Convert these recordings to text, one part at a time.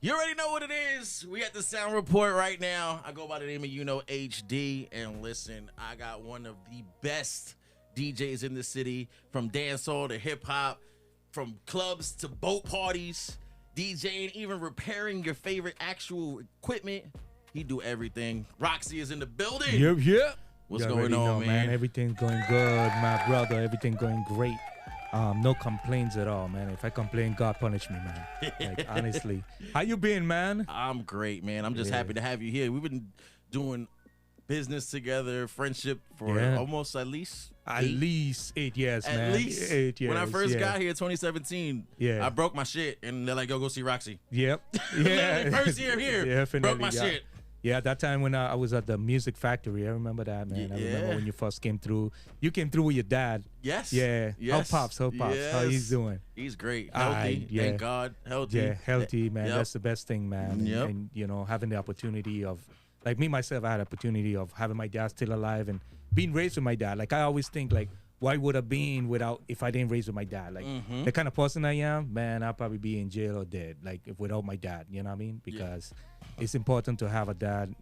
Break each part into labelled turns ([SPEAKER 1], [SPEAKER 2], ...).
[SPEAKER 1] You already know what it is. We at the Sound Report right now. I go by the name of HD. And listen, I got one of the best DJs in the city, from dancehall to hip hop, from clubs to boat parties, DJing, even repairing your favorite actual equipment. He do everything. Djrockcee is in the building.
[SPEAKER 2] Yep.
[SPEAKER 1] What's going on, man?
[SPEAKER 2] Everything's going good, my brother. Everything going great. No complaints at all, man. If I complain, God punish me, man. Like, honestly. How you been, man?
[SPEAKER 1] I'm great, man. I'm just happy to have you here. We've been doing business together, friendship for almost at least 8
[SPEAKER 2] years, man.
[SPEAKER 1] At least
[SPEAKER 2] 8 years.
[SPEAKER 1] When I first got here, 2017, I broke my shit, and they're like, go see Djrockcee.
[SPEAKER 2] Yep. Yeah.
[SPEAKER 1] First year here,
[SPEAKER 2] definitely,
[SPEAKER 1] broke my shit.
[SPEAKER 2] Yeah, that time when I was at the music factory, I remember that, man. I remember when you first came through. You came through with your dad.
[SPEAKER 1] Yes.
[SPEAKER 2] Yeah.
[SPEAKER 1] Yes.
[SPEAKER 2] How pops?
[SPEAKER 1] Yes.
[SPEAKER 2] How he's doing?
[SPEAKER 1] He's great. Healthy. Thank God. Healthy.
[SPEAKER 2] Yeah, healthy, man. That's the best thing, man.
[SPEAKER 1] Yep.
[SPEAKER 2] And, you know, having the opportunity of, like me, myself, I had the opportunity of having my dad still alive and being raised with my dad. Like, I always think, like, why would I be if I didn't raise with my dad? Like, the kind of person I am, man, I'll probably be in jail or dead, like, if without my dad, you know what I mean? Because it's important to have a dad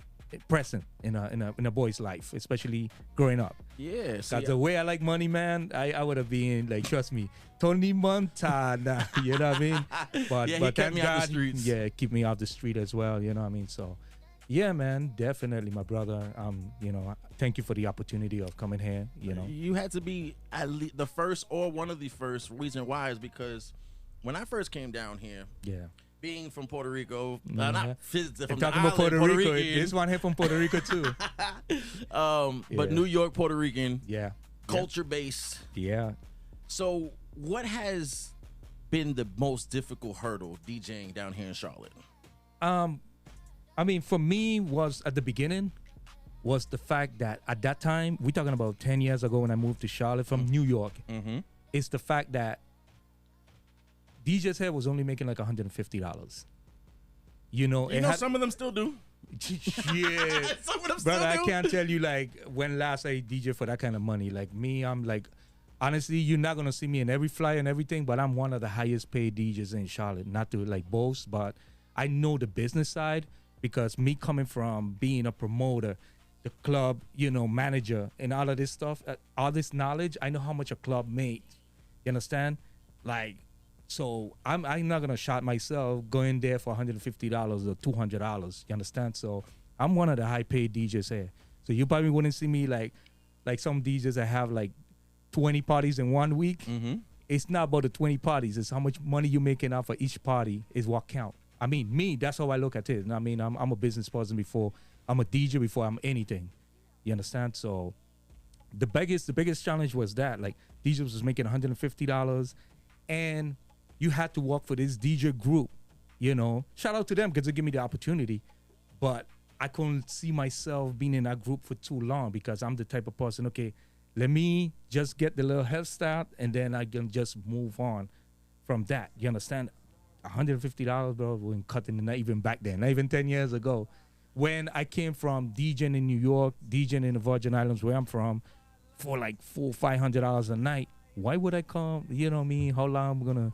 [SPEAKER 2] present in a boy's life, especially growing up.
[SPEAKER 1] Yeah.
[SPEAKER 2] Because the way I like money, man, I would have been like, trust me, Tony Montana. You know what I mean? But
[SPEAKER 1] he kept me off the streets.
[SPEAKER 2] Yeah, keep me off the street as well. You know what I mean? So, yeah, man, definitely, my brother. You know, thank you for the opportunity of coming here. You know,
[SPEAKER 1] you had to be at least the first or one of the first. Reason why is because when I first came down here, being from Puerto Rico, not physically from
[SPEAKER 2] talking
[SPEAKER 1] the
[SPEAKER 2] about
[SPEAKER 1] island,
[SPEAKER 2] Puerto Rico. This one here from Puerto Rico too.
[SPEAKER 1] But New York, Puerto Rican, culture based.
[SPEAKER 2] Yeah.
[SPEAKER 1] So, what has been the most difficult hurdle DJing down here in Charlotte?
[SPEAKER 2] I mean, for me, was at the beginning was the fact that at that time, we're talking about 10 years ago when I moved to Charlotte from New York. It's the fact that DJs here was only making like $150. You know,
[SPEAKER 1] some of them still do.
[SPEAKER 2] Yeah,
[SPEAKER 1] some of them
[SPEAKER 2] brother,
[SPEAKER 1] still do.
[SPEAKER 2] I can't tell you like when last I DJ for that kind of money. Like me, I'm like, honestly, you're not gonna see me in every flyer and everything, but I'm one of the highest paid DJs in Charlotte. Not to like boast, but I know the business side because me coming from being a promoter, the club, you know, manager, and all of this stuff, all this knowledge, I know how much a club makes. You understand? Like. So I'm not gonna shot myself going there for $150 or $200. You understand? So I'm one of the high paid DJs here. So you probably wouldn't see me like some DJs that have like 20 parties in 1 week. It's not about the 20 parties. It's how much money you're making out for each party is what count. I mean, me, that's how I look at it. I mean, I'm a business person before I'm a DJ before I'm anything. You understand? So the biggest challenge was that like DJs was making $150 and you had to work for this DJ group, you know. Shout out to them because they give me the opportunity. But I couldn't see myself being in that group for too long because I'm the type of person, okay, let me just get the little health start and then I can just move on from that. You understand? $150, bro, wasn't cutting, not even back then, not even 10 years ago. When I came from DJing in New York, DJing in the Virgin Islands where I'm from, for like $400-500 a night, why would I come? You know what I mean? How long I'm gonna...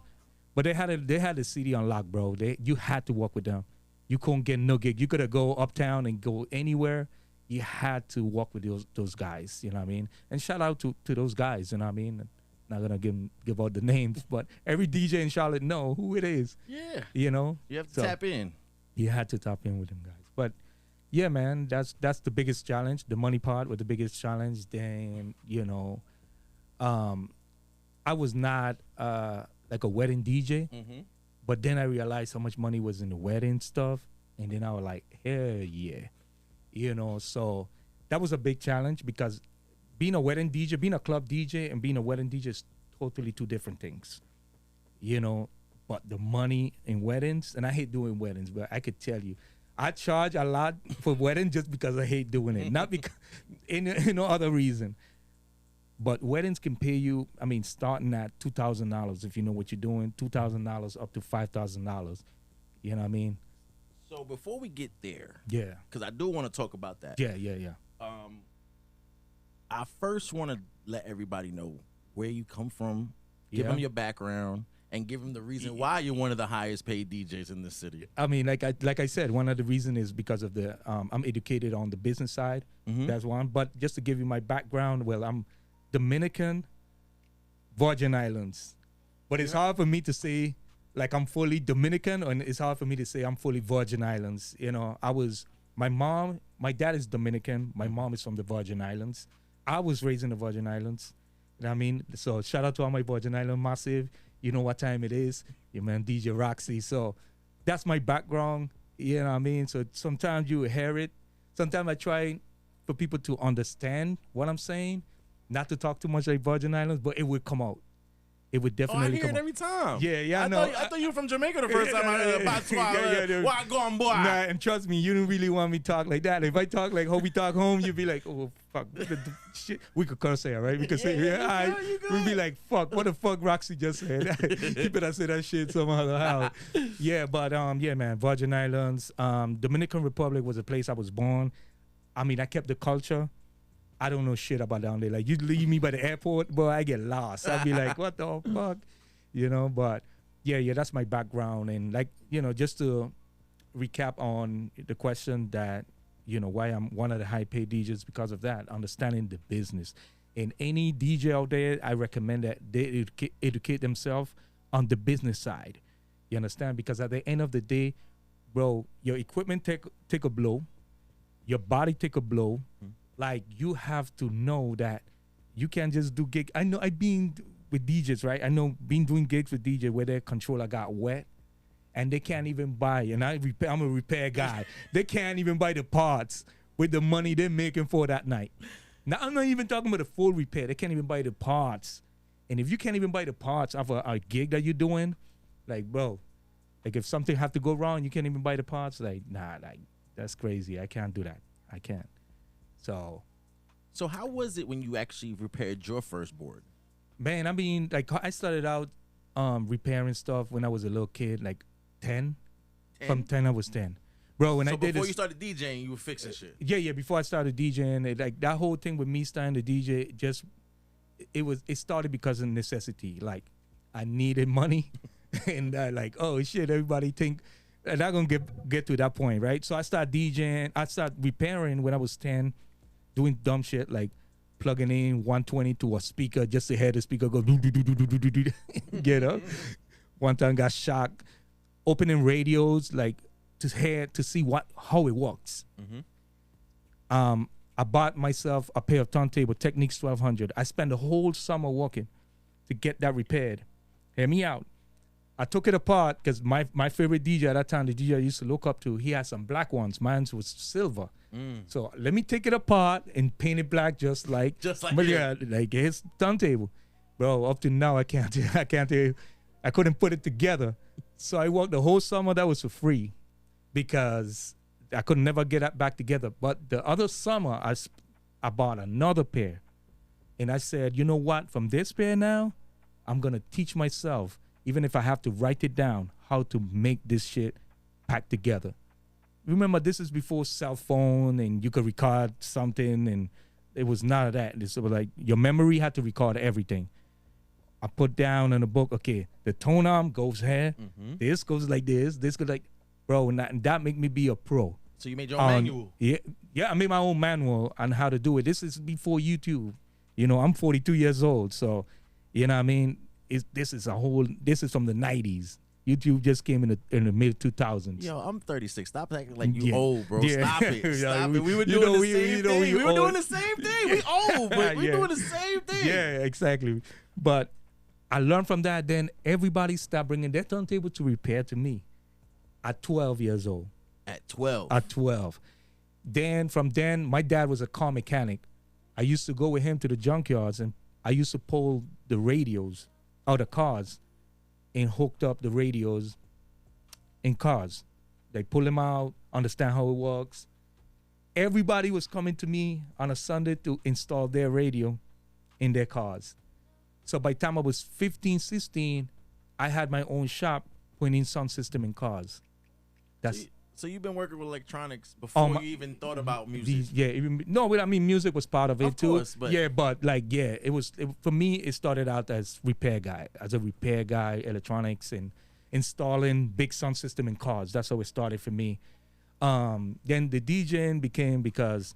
[SPEAKER 2] But they had the city on lock, bro. You had to work with them. You couldn't get no gig. You could have go uptown and go anywhere. You had to work with those guys, you know what I mean? And shout out to those guys, you know what I mean? Not gonna give out the names, but every DJ in Charlotte know who it is.
[SPEAKER 1] Yeah.
[SPEAKER 2] You know?
[SPEAKER 1] You have to tap in.
[SPEAKER 2] You had to tap in with them guys. But yeah, man, that's the biggest challenge. The money part was the biggest challenge. Then, you know, I was not like a wedding DJ. But then I realized how much money was in the wedding stuff. And then I was like, hell yeah. You know, so that was a big challenge because being a wedding DJ, being a club DJ and being a wedding DJ is totally two different things. You know, but the money in weddings, and I hate doing weddings, but I could tell you, I charge a lot for weddings just because I hate doing it. Not because, no other reason. But weddings can pay you, I mean, starting at $2,000 if you know what you're doing, $2,000 up to $5,000. You know what I mean?
[SPEAKER 1] So before we get there,
[SPEAKER 2] yeah,
[SPEAKER 1] because I do want to talk about that.
[SPEAKER 2] Yeah.
[SPEAKER 1] I first want to let everybody know where you come from, give them your background, and give them the reason why you're one of the highest paid DJs in the city.
[SPEAKER 2] I mean, like I said, one of the reasons is because of the I'm educated on the business side. That's one. But just to give you my background, well, I'm Dominican, Virgin Islands. But it's hard for me to say like I'm fully Dominican, and it's hard for me to say I'm fully Virgin Islands. You know, my dad is Dominican. My mom is from the Virgin Islands. I was raised in the Virgin Islands. You know what I mean? So shout out to all my Virgin Island massive. You know what time it is. Your man Djrockcee. So that's my background. You know what I mean? So sometimes you hear it. Sometimes I try for people to understand what I'm saying. Not to talk too much like Virgin Islands, but it would come out. It would definitely
[SPEAKER 1] I hear
[SPEAKER 2] come
[SPEAKER 1] it
[SPEAKER 2] out.
[SPEAKER 1] every time.
[SPEAKER 2] Yeah,
[SPEAKER 1] I
[SPEAKER 2] know.
[SPEAKER 1] thought you were from Jamaica the first time I heard about why go on, boy?
[SPEAKER 2] Nah, and trust me, you don't really want me to talk like that. If I talk like how we talk home, you'd be like, oh, fuck. What the shit? We could curse here, right? We could say, we'd be like, fuck, what the fuck Roxy just said? You better say that shit somehow. Yeah, but, yeah, man, Virgin Islands. Dominican Republic was a place I was born. I mean, I kept the culture. I don't know shit about down there. Like, you leave me by the airport, boy, I get lost. I'd be like, what the fuck? You know, but yeah, that's my background. And like, you know, just to recap on the question that, you know, why I'm one of the high paid DJs because of that, understanding the business. And any DJ out there, I recommend that they educate themselves on the business side. You understand? Because at the end of the day, bro, your equipment take a blow, your body take a blow. Like, you have to know that you can't just do gig. I know I've been with DJs, right? I know been doing gigs with DJ where their controller got wet and they can't even buy. And I'm a repair guy. They can't even buy the parts with the money they're making for that night. Now, I'm not even talking about the full repair. They can't even buy the parts. And if you can't even buy the parts of a gig that you're doing, like, bro, like if something have to go wrong, you can't even buy the parts. Like, nah, like, that's crazy. I can't do that. I can't. So
[SPEAKER 1] how was it when you actually repaired your first board?
[SPEAKER 2] Man, I mean, like, I started out repairing stuff when I was a little kid, like 10. From 10, I was 10. Bro, when I did
[SPEAKER 1] before you started DJing, you were fixing shit?
[SPEAKER 2] Yeah, before I started DJing, like, that whole thing with me starting to DJ, it started because of necessity. Like, I needed money, and like, oh, shit, everybody think, and I'm going to get to that point, right? So I started DJing, I started repairing when I was 10, doing dumb shit like plugging in 120 to a speaker just to hear the speaker go get up. One time got shocked opening radios like to see how it works. I bought myself a pair of turntable Technics 1200. I spent the whole summer working to get that repaired. Hear me out. I took it apart because my favorite DJ at that time, the DJ I used to look up to, he had some black ones. Mine was silver. So let me take it apart and paint it black just like his turntable. Bro, up to now I couldn't put it together. So I worked the whole summer. That was for free because I could never get that back together. But the other summer I bought another pair. And I said, you know what? From this pair now, I'm going to teach myself, even if I have to write it down, how to make this shit pack together. Remember, this is before cell phone and you could record something, and it was none of that. It was like your memory had to record everything. I put down in the book, okay, the tone arm goes here, this goes like this goes like, bro, and that made me be a pro.
[SPEAKER 1] So you made your own manual?
[SPEAKER 2] Yeah, I made my own manual on how to do it. This is before YouTube. You know, I'm 42 years old, so, you know what I mean? This is from the 90s. YouTube just came in the mid 2000s.
[SPEAKER 1] Yo, I'm 36. Stop acting like you old, bro. Stop it. Stop it. We were doing the same thing. We were doing the same thing. We old, but we doing the same thing.
[SPEAKER 2] Yeah, exactly. But I learned from that. Then everybody stopped bringing their turntable to repair to me at 12 years old.
[SPEAKER 1] At 12?
[SPEAKER 2] At 12. From then, my dad was a car mechanic. I used to go with him to the junkyards, and I used to pull the radios out of cars and hooked up the radios in cars. They pull them out, understand how it works. Everybody was coming to me on a Sunday to install their radio in their cars. So by the time I was 15, 16, I had my own shop putting in sound system in cars.
[SPEAKER 1] So you've been working with electronics before you even thought about music.
[SPEAKER 2] I mean, music was part of it too.
[SPEAKER 1] Course, but
[SPEAKER 2] for me. It started out as a repair guy, electronics and installing big sound system in cars. That's how it started for me. Then the DJing became because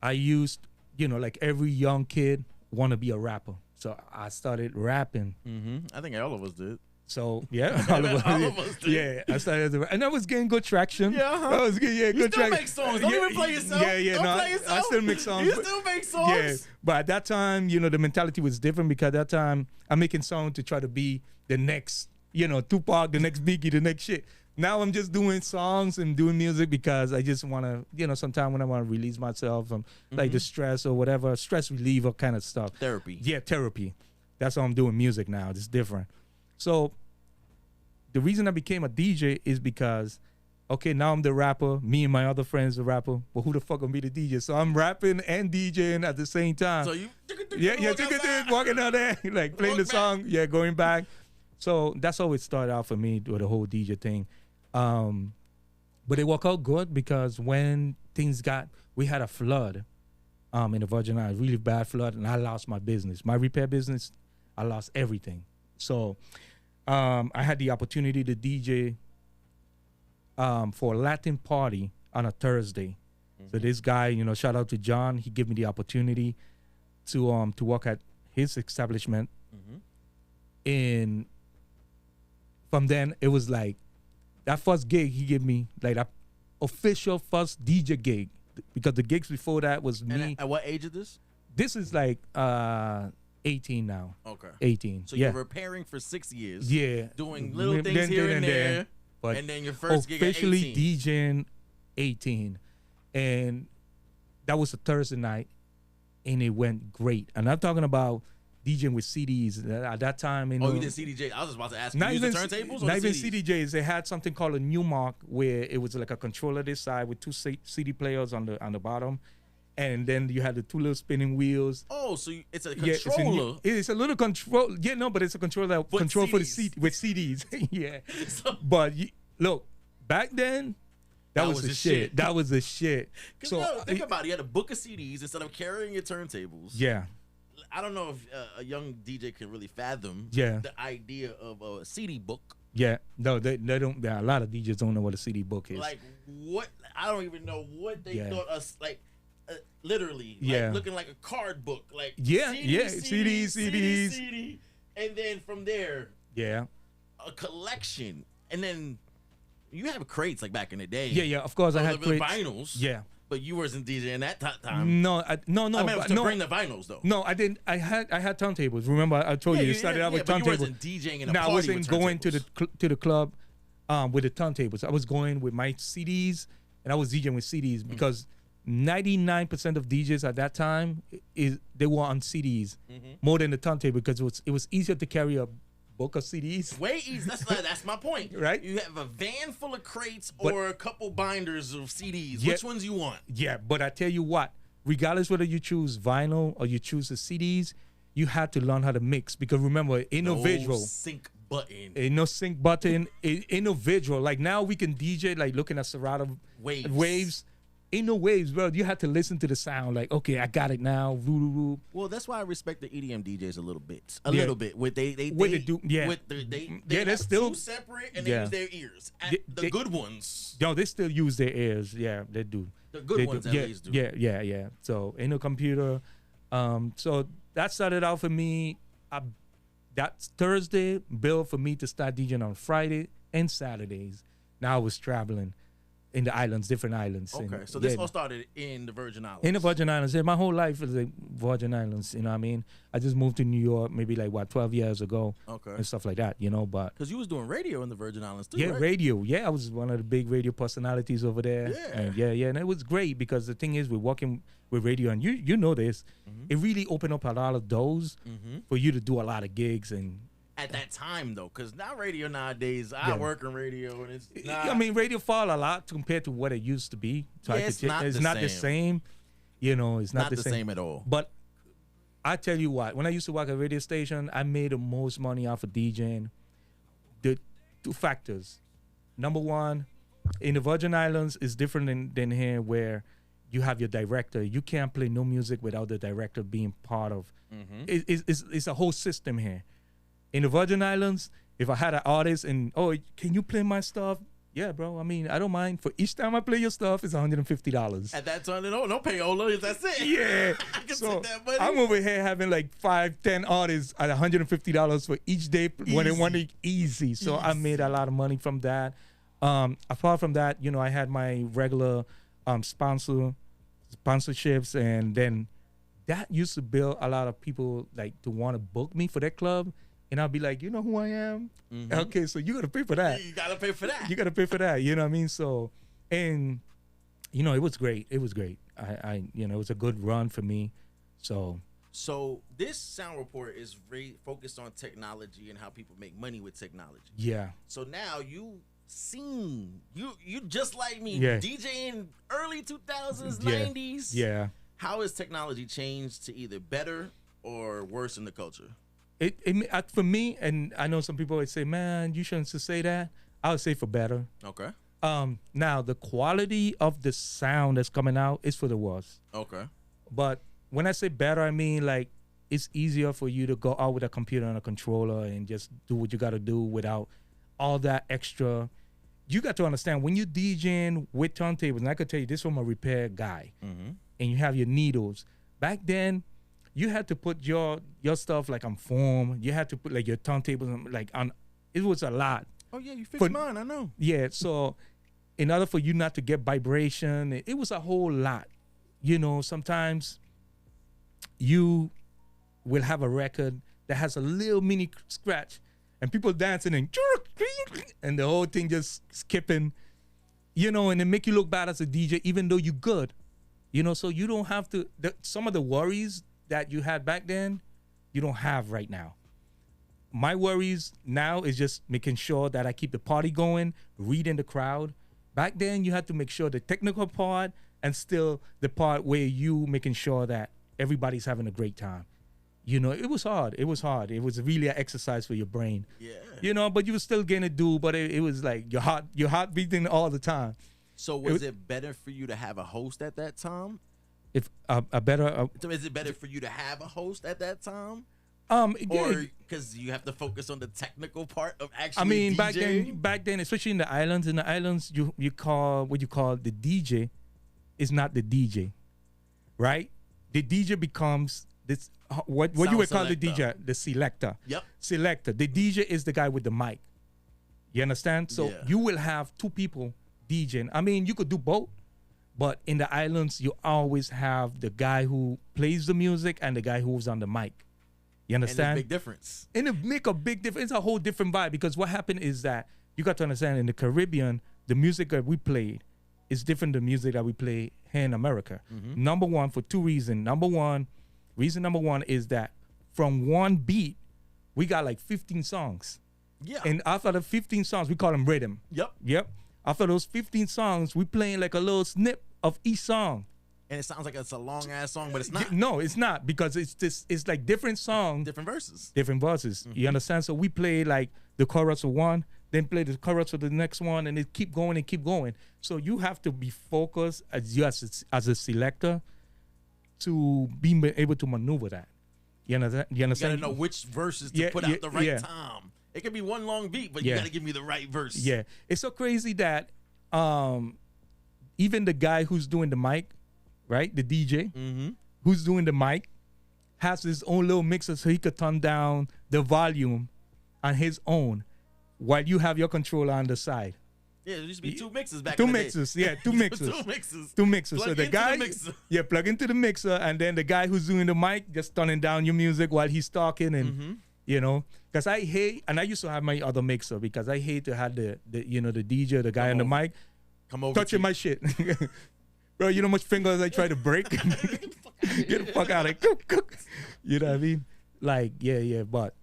[SPEAKER 2] I used, like every young kid want to be a rapper. So I started rapping.
[SPEAKER 1] I think all of us did.
[SPEAKER 2] So yeah, all of us did. Yeah, I started and I was getting good traction.
[SPEAKER 1] Yeah,
[SPEAKER 2] I was getting good traction.
[SPEAKER 1] You still make songs. Don't even play yourself. Play yourself.
[SPEAKER 2] I still make songs.
[SPEAKER 1] You still make songs.
[SPEAKER 2] Yeah, but at that time, the mentality was different because at that time I'm making songs to try to be the next, Tupac, the next Biggie, the next shit. Now I'm just doing songs and doing music because I just want to, sometimes when I want to release myself from like the stress or whatever, stress reliever kind of stuff.
[SPEAKER 1] Therapy.
[SPEAKER 2] Yeah, therapy. That's how I'm doing music now. It's different. So the reason I became a DJ is because, okay, now I'm the rapper. Me and my other friends are rapper. But who the fuck gonna be the DJ? So I'm rapping and DJing at the same time.
[SPEAKER 1] So you
[SPEAKER 2] walking out there, like playing the song, going back. So that's how it started out for me with the whole DJ thing. But it worked out good because when we had a flood in the Virgin Islands, really bad flood, and I lost my business. My repair business, I lost everything. So I had the opportunity to DJ for a Latin party on a Thursday. So this guy, shout out to John, he gave me the opportunity to work at his establishment. And from then, it was like, that first gig he gave me, like that official first DJ gig, because the gigs before that was me.
[SPEAKER 1] And at what age is this?
[SPEAKER 2] This is like 18 now.
[SPEAKER 1] Okay.
[SPEAKER 2] 18.
[SPEAKER 1] So you're repairing for 6 years.
[SPEAKER 2] Yeah.
[SPEAKER 1] Doing little things here and there.
[SPEAKER 2] But
[SPEAKER 1] and then your first gig at 18.
[SPEAKER 2] Officially DJing 18. And that was a Thursday night, and it went great. And I'm talking about DJing with CDs at that time.
[SPEAKER 1] You did CDJ? I was just about to ask you. You used the turntables or
[SPEAKER 2] not
[SPEAKER 1] the
[SPEAKER 2] even
[SPEAKER 1] CDs?
[SPEAKER 2] CDJs. They had something called a Newmark, where it was like a controller this side with two CD players on the bottom, and then you had the two little spinning wheels.
[SPEAKER 1] Oh, so it's a controller.
[SPEAKER 2] It's a little control. Yeah, no, but it's a controller that control for the CD with CDs. Yeah. But look, back then, that was the shit. That was the shit.
[SPEAKER 1] So think about it. You had a book of CDs instead of carrying your turntables.
[SPEAKER 2] Yeah.
[SPEAKER 1] I don't know if a young DJ can really fathom the idea of a CD book.
[SPEAKER 2] Yeah, no, they don't. A lot of DJs don't know what a CD book is.
[SPEAKER 1] Like what? I don't even know what they thought us like. Literally, like looking like a card book. Like CD, and then from there, a collection, and then you have crates like back in the day.
[SPEAKER 2] Yeah, of course I had crates.
[SPEAKER 1] Vinyls.
[SPEAKER 2] Yeah.
[SPEAKER 1] But you wasn't DJing that time.
[SPEAKER 2] No.
[SPEAKER 1] I meant to bring the vinyls though.
[SPEAKER 2] No, I didn't. I had turntables. Remember, I told you it started out with turntables.
[SPEAKER 1] You wasn't DJing in a party.
[SPEAKER 2] I wasn't going to the club with the turntables. I was going with my CDs, and I was DJing with CDs because 99% of DJs at that time they were on CDs more than the turntable because it was easier to carry a book of CDs.
[SPEAKER 1] Way easy. That's my point.
[SPEAKER 2] Right?
[SPEAKER 1] You have a van full of crates or a couple binders of CDs. Which ones you want?
[SPEAKER 2] Yeah, but I tell you what, regardless whether you choose vinyl or you choose the CDs, you had to learn how to mix because remember, ain't no visual.
[SPEAKER 1] Sync button.
[SPEAKER 2] Ain't no sync button. Ain't no visual. Like now we can DJ like looking at Serato waves. Ain't no waves, bro. You have to listen to the sound. Like, okay, I got it now.
[SPEAKER 1] Well, that's why I respect the EDM DJs a little bit. Little bit. What they do,
[SPEAKER 2] they're still
[SPEAKER 1] two separate and they use their ears. The good ones.
[SPEAKER 2] No, they still use their ears. Yeah, they do.
[SPEAKER 1] The good ones at least do.
[SPEAKER 2] Yeah. So ain't no computer. So that started out for me. That Thursday built for me to start DJing on Friday and Saturdays. Now I was traveling in the islands, different islands.
[SPEAKER 1] Okay, so this all started in the Virgin Islands.
[SPEAKER 2] In the Virgin Islands. Yeah, my whole life is like Virgin Islands, you know what I mean? I just moved to New York maybe 12 years ago.
[SPEAKER 1] Okay.
[SPEAKER 2] And stuff like that, but...
[SPEAKER 1] Because you was doing radio in the Virgin Islands too,
[SPEAKER 2] Yeah,
[SPEAKER 1] right?
[SPEAKER 2] radio. Yeah, I was one of the big radio personalities over there.
[SPEAKER 1] Yeah.
[SPEAKER 2] And and it was great because the thing is, we're working with radio, and you know this, it really opened up a lot of doors for you to do a lot of gigs and...
[SPEAKER 1] At that time, though, because now radio nowadays, I work in radio, and it's not...
[SPEAKER 2] I mean, radio fall a lot compared to what it used to be. So
[SPEAKER 1] it's not
[SPEAKER 2] the same. It's not the
[SPEAKER 1] same at all.
[SPEAKER 2] But I tell you what, when I used to work at a radio station, I made the most money off of DJing. The two factors. Number one, in the Virgin Islands is different than here, where you have your director. You can't play no music without the director being part of. It's a whole system here. In the Virgin Islands, if I had an artist and, oh, can you play my stuff? Yeah, bro. I mean, I don't mind. For each time I play your stuff, it's $150.
[SPEAKER 1] At that time, no payola. That's it.
[SPEAKER 2] Yeah.
[SPEAKER 1] You
[SPEAKER 2] So
[SPEAKER 1] can take that money.
[SPEAKER 2] I'm over here having like 5, 10 artists at $150 for each day when they want it easy. So I made a lot of money from that. Apart from that, you know, I had my regular sponsorships, and then that used to build a lot of people like to want to book me for their club. And I'll be like, you know who I am? Okay, so you got to pay for that.
[SPEAKER 1] You got to pay for that.
[SPEAKER 2] You got to pay for that. You know what I mean? So, and, you know, it was great. It was great. You know, it was a good run for me. So
[SPEAKER 1] this sound report is very focused on technology and how people make money with technology.
[SPEAKER 2] yeah.
[SPEAKER 1] So now you just like me,
[SPEAKER 2] Yeah.
[SPEAKER 1] DJing early 2000s,
[SPEAKER 2] Yeah.
[SPEAKER 1] 90s.
[SPEAKER 2] Yeah.
[SPEAKER 1] How has technology changed to either better or worse in the culture?
[SPEAKER 2] For me, and I know some people would say, man, you shouldn't say that. I would say for better.
[SPEAKER 1] Okay.
[SPEAKER 2] Now, the quality of the sound that's coming out is for the worse.
[SPEAKER 1] Okay.
[SPEAKER 2] But when I say better, I mean like it's easier for you to go out with a computer and a controller and just do what you got to do without all that extra. You got to understand, when you're DJing with turntables, and I could tell you this from a repair guy, and you have your needles. Back then, you had to put your stuff like on form. You had to put like your turntables like on. It was a lot.
[SPEAKER 1] Oh yeah, you fixed mine. I know.
[SPEAKER 2] Yeah. So, in order for you not to get vibration, it was a whole lot. You know, sometimes you will have a record that has a little mini scratch, and people dancing and the whole thing just skipping. You know, and it make you look bad as a DJ, even though you're good. You know, so you don't have to. Some of the worries that you had back then, you don't have right now. My worries now is just making sure that I keep the party going, reading the crowd. Back then, you had to make sure the technical part and still the part where you making sure that everybody's having a great time. You know, it was hard. It was hard. It was really an exercise for your brain. Yeah. You know, but you were still getting to do, but it was like your heart beating all the time.
[SPEAKER 1] So was it better for you to have a host at that time?
[SPEAKER 2] If a better
[SPEAKER 1] So is it better for you to have a host at that time?
[SPEAKER 2] Or
[SPEAKER 1] because you have to focus on the technical part of actually.
[SPEAKER 2] I mean,
[SPEAKER 1] DJing?
[SPEAKER 2] back then, especially in the islands, you call what you call the DJ is not the DJ, right? The DJ becomes this what you would call the DJ, the selector.
[SPEAKER 1] Yep.
[SPEAKER 2] Selector. The DJ is the guy with the mic. You understand? So you will have two people DJing. I mean, you could do both. But in the islands, you always have the guy who plays the music and the guy who's on the mic. You understand?
[SPEAKER 1] And a big difference.
[SPEAKER 2] And it make a big difference. It's a whole different vibe, because what happened is that you got to understand, in the Caribbean, the music that we played is different than the music that we play here in America. Number one, for two reasons. Reason number one is that from one beat, we got like 15 songs.
[SPEAKER 1] Yeah.
[SPEAKER 2] And after the 15 songs, we call them rhythm. Yep. After those 15 songs, we playing like a little snip of each song.
[SPEAKER 1] And it sounds like it's a long ass song, but it's not.
[SPEAKER 2] No, it's not, because it's like different songs.
[SPEAKER 1] Different verses.
[SPEAKER 2] You understand? So we play like the chorus of one, then play the chorus of the next one, and it keep going and keep going. So you have to be focused as a selector to be able to maneuver that. You understand? You
[SPEAKER 1] gotta know which verses to put out the right time. It could be one long beat, but you gotta give me the right verse.
[SPEAKER 2] Yeah. It's so crazy that even the guy who's doing the mic, right? The DJ who's doing the mic has his own little mixer, so he could turn down the volume on his own while you have your controller on the side.
[SPEAKER 1] Yeah, there used to be two mixers back
[SPEAKER 2] two
[SPEAKER 1] in the
[SPEAKER 2] mixers,
[SPEAKER 1] day.
[SPEAKER 2] Yeah, two mixers. Two mixers.
[SPEAKER 1] Plug
[SPEAKER 2] so the
[SPEAKER 1] into
[SPEAKER 2] guy,
[SPEAKER 1] the mixer.
[SPEAKER 2] plug into the mixer, and then the guy who's doing the mic just turning down your music while he's talking, and you know, because I hate, and I used to have my other mixer, because I hate to have the DJ, the guy on the mic, touching my shit. Bro, you know how much fingers I try to break? Get the fuck out of here. You know what I mean? Like, yeah, but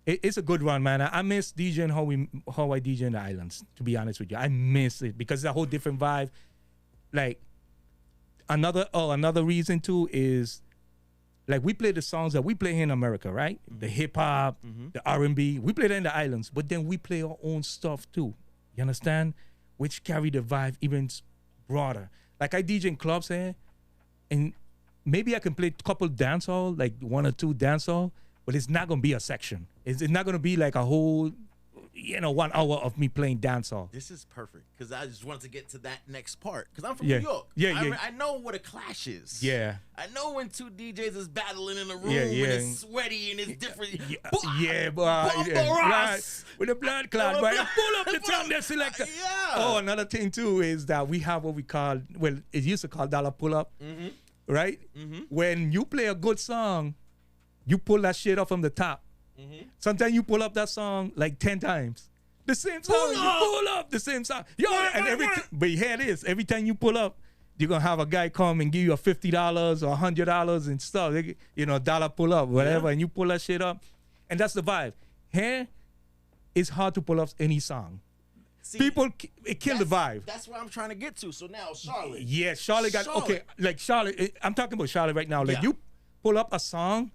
[SPEAKER 2] it's a good run, man. I miss DJing how I DJ in the islands, to be honest with you. I miss it because it's a whole different vibe. Like, another reason too is, like, we play the songs that we play here in America, right? The hip hop, the R&B. We play that in the islands, but then we play our own stuff too. You understand? which carry the vibe even broader. Like I DJ in clubs here, and maybe I can play a couple dancehall, like 1 or 2 dancehall, but it's not gonna be a section. It's not gonna be like a whole, 1 hour of me playing dancehall.
[SPEAKER 1] This is perfect because I just wanted to get to that next part because I'm from
[SPEAKER 2] Yeah.
[SPEAKER 1] New York.
[SPEAKER 2] Yeah.
[SPEAKER 1] I know what a clash is.
[SPEAKER 2] Yeah.
[SPEAKER 1] I know when 2 DJs is battling in a room
[SPEAKER 2] Yeah.
[SPEAKER 1] and it's sweaty and it's different.
[SPEAKER 2] Yeah, boy.
[SPEAKER 1] Right.
[SPEAKER 2] With a blood clot, boy. Pull up the time there, selector.
[SPEAKER 1] Yeah.
[SPEAKER 2] Oh, another thing too is that we have what we call, well, it used to call dollar pull up, right? When you play a good song, you pull that shit up from the top. Sometimes you pull up that song like 10 times. The same song, you pull up the same song. Yo, but here it is. Every time you pull up, you're gonna have a guy come and give you a $50 or $100 and stuff. Dollar pull up, whatever, and you pull that shit up. And that's the vibe. Here, it's hard to pull up any song.
[SPEAKER 1] See,
[SPEAKER 2] People, it kill the vibe.
[SPEAKER 1] That's what I'm trying to get to. So now, Charlotte.
[SPEAKER 2] Yeah, Charlotte got, okay, like Charlotte, I'm talking about Charlotte right now. Like you pull up a song,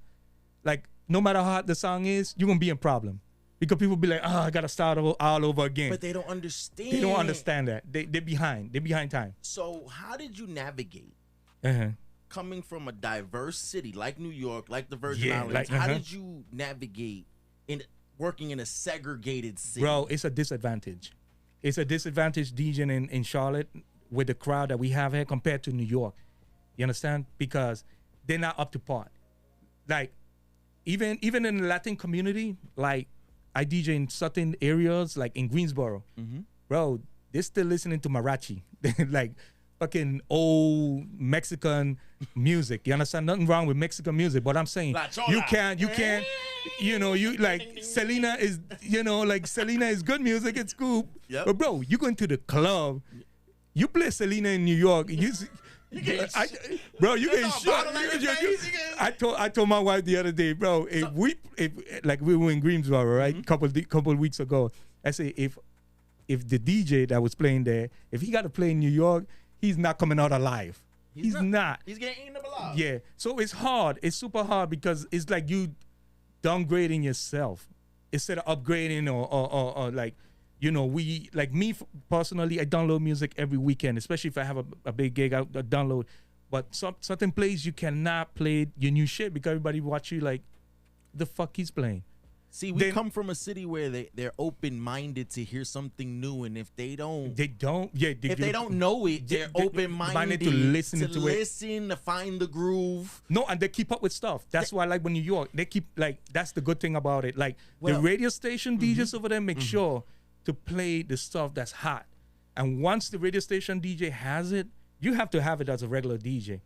[SPEAKER 2] like no matter how hot the song is, you're gonna be in problem. Because people be like, I gotta start all over again.
[SPEAKER 1] But they don't understand.
[SPEAKER 2] They don't understand that. They're behind. They're behind time.
[SPEAKER 1] So how did you navigate coming from a diverse city like New York, like the Virgin Islands? How did you navigate in working in a segregated city?
[SPEAKER 2] Bro, it's a disadvantage. It's a disadvantage DJing in Charlotte with the crowd that we have here compared to New York. You understand? Because they're not up to par. Like, even in the Latin community, like I DJ in certain areas, like in Greensboro, bro, they're still listening to mariachi, like fucking old Mexican music. You understand? Nothing wrong with Mexican music, but I'm saying you can't, you like Selena is, like Selena is good music, it's cool. Yep. But bro, you go into the club, you play Selena in New York, you get shot. I told my wife the other day, bro. If we were in Greensboro, right, couple weeks ago, I say if the DJ that was playing there, if he got to play in New York, he's not coming out alive. He's not.
[SPEAKER 1] He's getting eaten up alive.
[SPEAKER 2] Yeah. So it's hard. It's super hard because it's like you downgrading yourself instead of upgrading or like. We, like me personally, I download music every weekend, especially if I have a big gig, I download. But certain plays you cannot play your new shit because everybody watch you like, the fuck he's playing.
[SPEAKER 1] See, we come from a city where they're open-minded to hear something new, and if they don't know it, they're open-minded
[SPEAKER 2] to listen to it.
[SPEAKER 1] To find the groove.
[SPEAKER 2] No, and they keep up with stuff. That's why, like, when New York, they keep, like, that's the good thing about it. Like, the radio station DJs over there make sure to play the stuff that's hot. And once the radio station DJ has it, you have to have it as a regular DJ.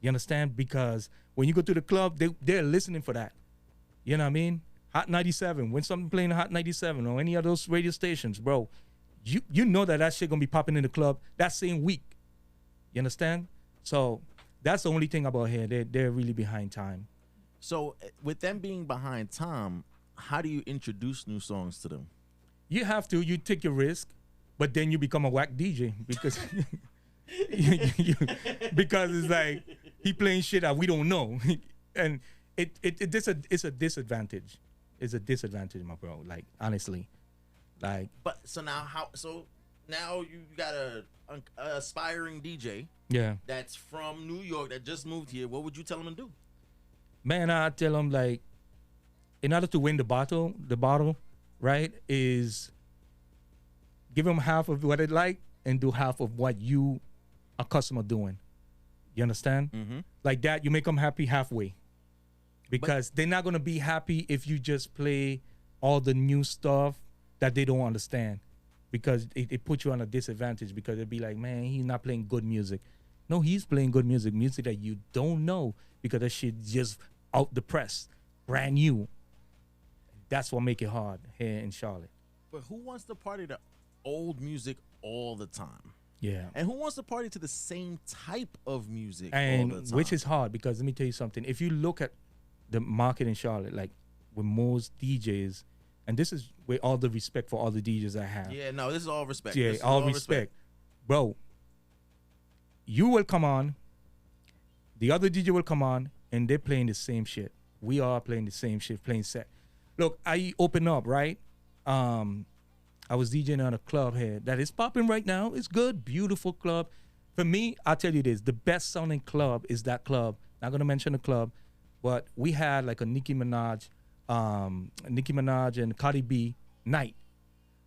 [SPEAKER 2] You understand? Because when you go to the club, they're listening for that. You know what I mean? Hot 97. When something playing Hot 97 or any of those radio stations, bro, you know that shit gonna be popping in the club that same week. You understand? So that's the only thing about here. They're really behind time.
[SPEAKER 1] So with them being behind time, how do you introduce new songs to them?
[SPEAKER 2] You have to. You take your risk, but then you become a whack DJ because because it's like he playing shit that we don't know, and it's a disadvantage. It's a disadvantage, my bro. Like honestly, like.
[SPEAKER 1] But so now you got a aspiring DJ.
[SPEAKER 2] Yeah. That's
[SPEAKER 1] from New York that just moved here. What would you tell him to do?
[SPEAKER 2] Man, I tell him like, in order to win the battle. Right, is give them half of what they like and do half of what you, a customer, doing. You understand? Like that, you make them happy halfway. Because they're not going to be happy if you just play all the new stuff that they don't understand. Because it puts you on a disadvantage because they'll be like, man, he's not playing good music. No, he's playing good music that you don't know because that shit just out the press, brand new. That's what make it hard here in Charlotte.
[SPEAKER 1] But who wants to party to old music all the time?
[SPEAKER 2] Yeah.
[SPEAKER 1] And who wants to party to the same type of music
[SPEAKER 2] and
[SPEAKER 1] all the time?
[SPEAKER 2] Which is hard because let me tell you something. If you look at the market in Charlotte, like with most DJs, and this is with all the respect for all the DJs I have.
[SPEAKER 1] Yeah, no, this is all respect.
[SPEAKER 2] Yeah, all respect. Bro, you will come on, the other DJ will come on, and they're playing the same shit. We are playing the same shit, playing set. Look, I open up, right? I was DJing on a club here that is popping right now. It's good, beautiful club. For me, I'll tell you this: the best sounding club is that club. Not gonna mention the club, but we had like a Nicki Minaj and Cardi B night.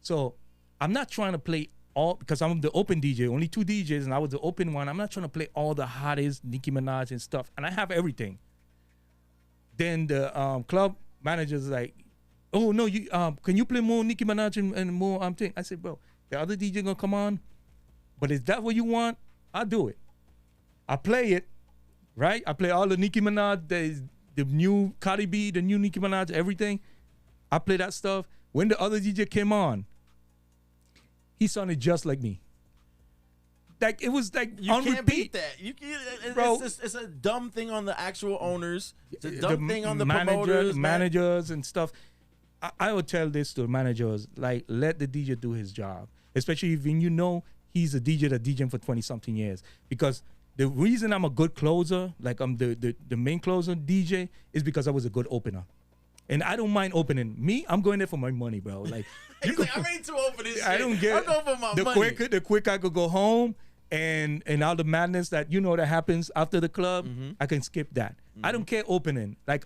[SPEAKER 2] So I'm not trying to play all, because I'm the open DJ, only 2 DJs, and I was the open one. I'm not trying to play all the hottest Nicki Minaj and stuff, and I have everything. Then the club manager's like, "Oh no, you can you play more Nicki Minaj and more thing?" I said, "Bro, the other DJ gonna come on, but is that what you want? I'll do it. I play it, right? I play all the Nicki Minaj, the new Cardi B, the new Nicki Minaj, everything. I play that stuff. When the other DJ came on, he sounded just like me. Like it was like
[SPEAKER 1] you
[SPEAKER 2] on
[SPEAKER 1] can't
[SPEAKER 2] repeat.
[SPEAKER 1] beat that. You can't,
[SPEAKER 2] Bro,
[SPEAKER 1] it's a dumb thing on the actual owners. It's a dumb thing on the
[SPEAKER 2] managers
[SPEAKER 1] promoters,
[SPEAKER 2] and stuff. I would tell this to the managers, like, let the DJ do his job, especially when you know he's a DJ that DJing for 20-something years. Because the reason I'm a good closer, like I'm the main closer DJ, is because I was a good opener. And I don't mind opening. Me, I'm going there for my money, bro. Like,
[SPEAKER 1] He's like, I'm ready to open this shit.
[SPEAKER 2] I don't get
[SPEAKER 1] I'm going for my money.
[SPEAKER 2] The quick I could go home and all the madness that that happens after the club, I can skip that. I don't care opening. Like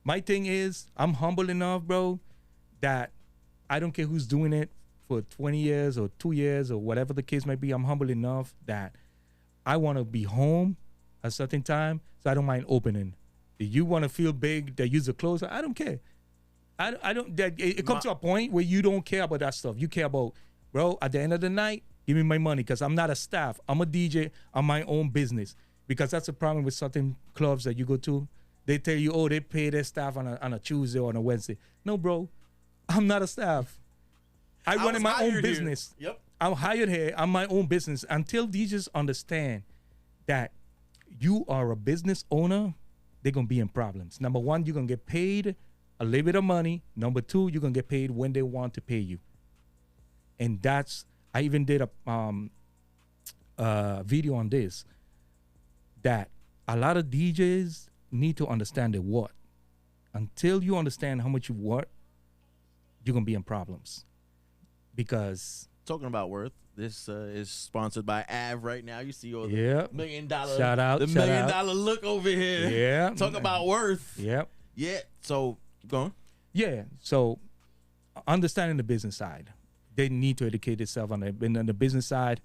[SPEAKER 2] my thing is, I'm humble enough, bro, that I don't care who's doing it for 20 years or 2 years or whatever the case might be. I'm humble enough that I want to be home at a certain time, so I don't mind opening. If you want to feel big, that you're the closer, I don't care. I don't. It comes to a point where you don't care about that stuff. You care about, bro, at the end of the night, give me my money, because I'm not a staff. I'm a DJ. I'm my own business. Because that's the problem with certain clubs that you go to. They tell you, oh, they pay their staff on a Tuesday or on a Wednesday. No, bro, I'm not a staff. I run my own business.
[SPEAKER 1] Yep.
[SPEAKER 2] I'm hired here. I'm my own business. Until DJs understand that you are a business owner, they're going to be in problems. Number one, you're going to get paid a little bit of money. Number two, you're going to get paid when they want to pay you. And I even did a video on this, that a lot of DJs need to understand their worth. Until you understand how much you worth, you're going to be in problems. Because
[SPEAKER 1] talking about worth, this is sponsored by Av right now. You see all the $1 million
[SPEAKER 2] shout out,
[SPEAKER 1] the $1 million look over here.
[SPEAKER 2] Yeah.
[SPEAKER 1] Talk about worth.
[SPEAKER 2] Yep.
[SPEAKER 1] Yeah. So keep going.
[SPEAKER 2] Yeah. So understanding the business side, they need to educate themselves on the business side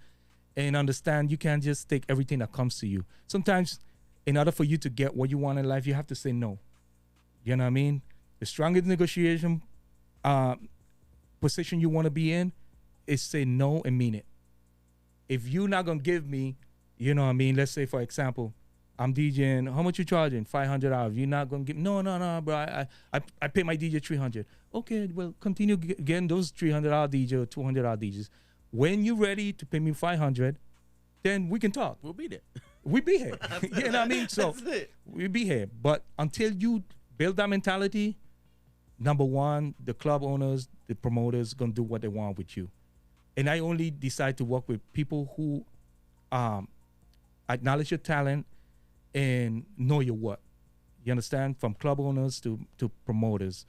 [SPEAKER 2] and understand you can't just take everything that comes to you. Sometimes, in order for you to get what you want in life, you have to say no. You know what I mean? The strongest negotiation position you want to be in is say no and mean it. If you're not going to give me, you know what I mean? Let's say, for example, I'm DJing. How much you charging? $500. You're not going to give? No, bro. I pay my DJ $300. Okay, well, continue getting those $300 DJ or $200 DJs. When you're ready to pay me $500, then we can talk.
[SPEAKER 1] We'll be there.
[SPEAKER 2] We be here. You know what I mean? So we be here. But until you build that mentality, number one, the club owners, the promoters, gonna do what they want with you. And I only decide to work with people who acknowledge your talent and know your worth. You understand? From club owners to promoters,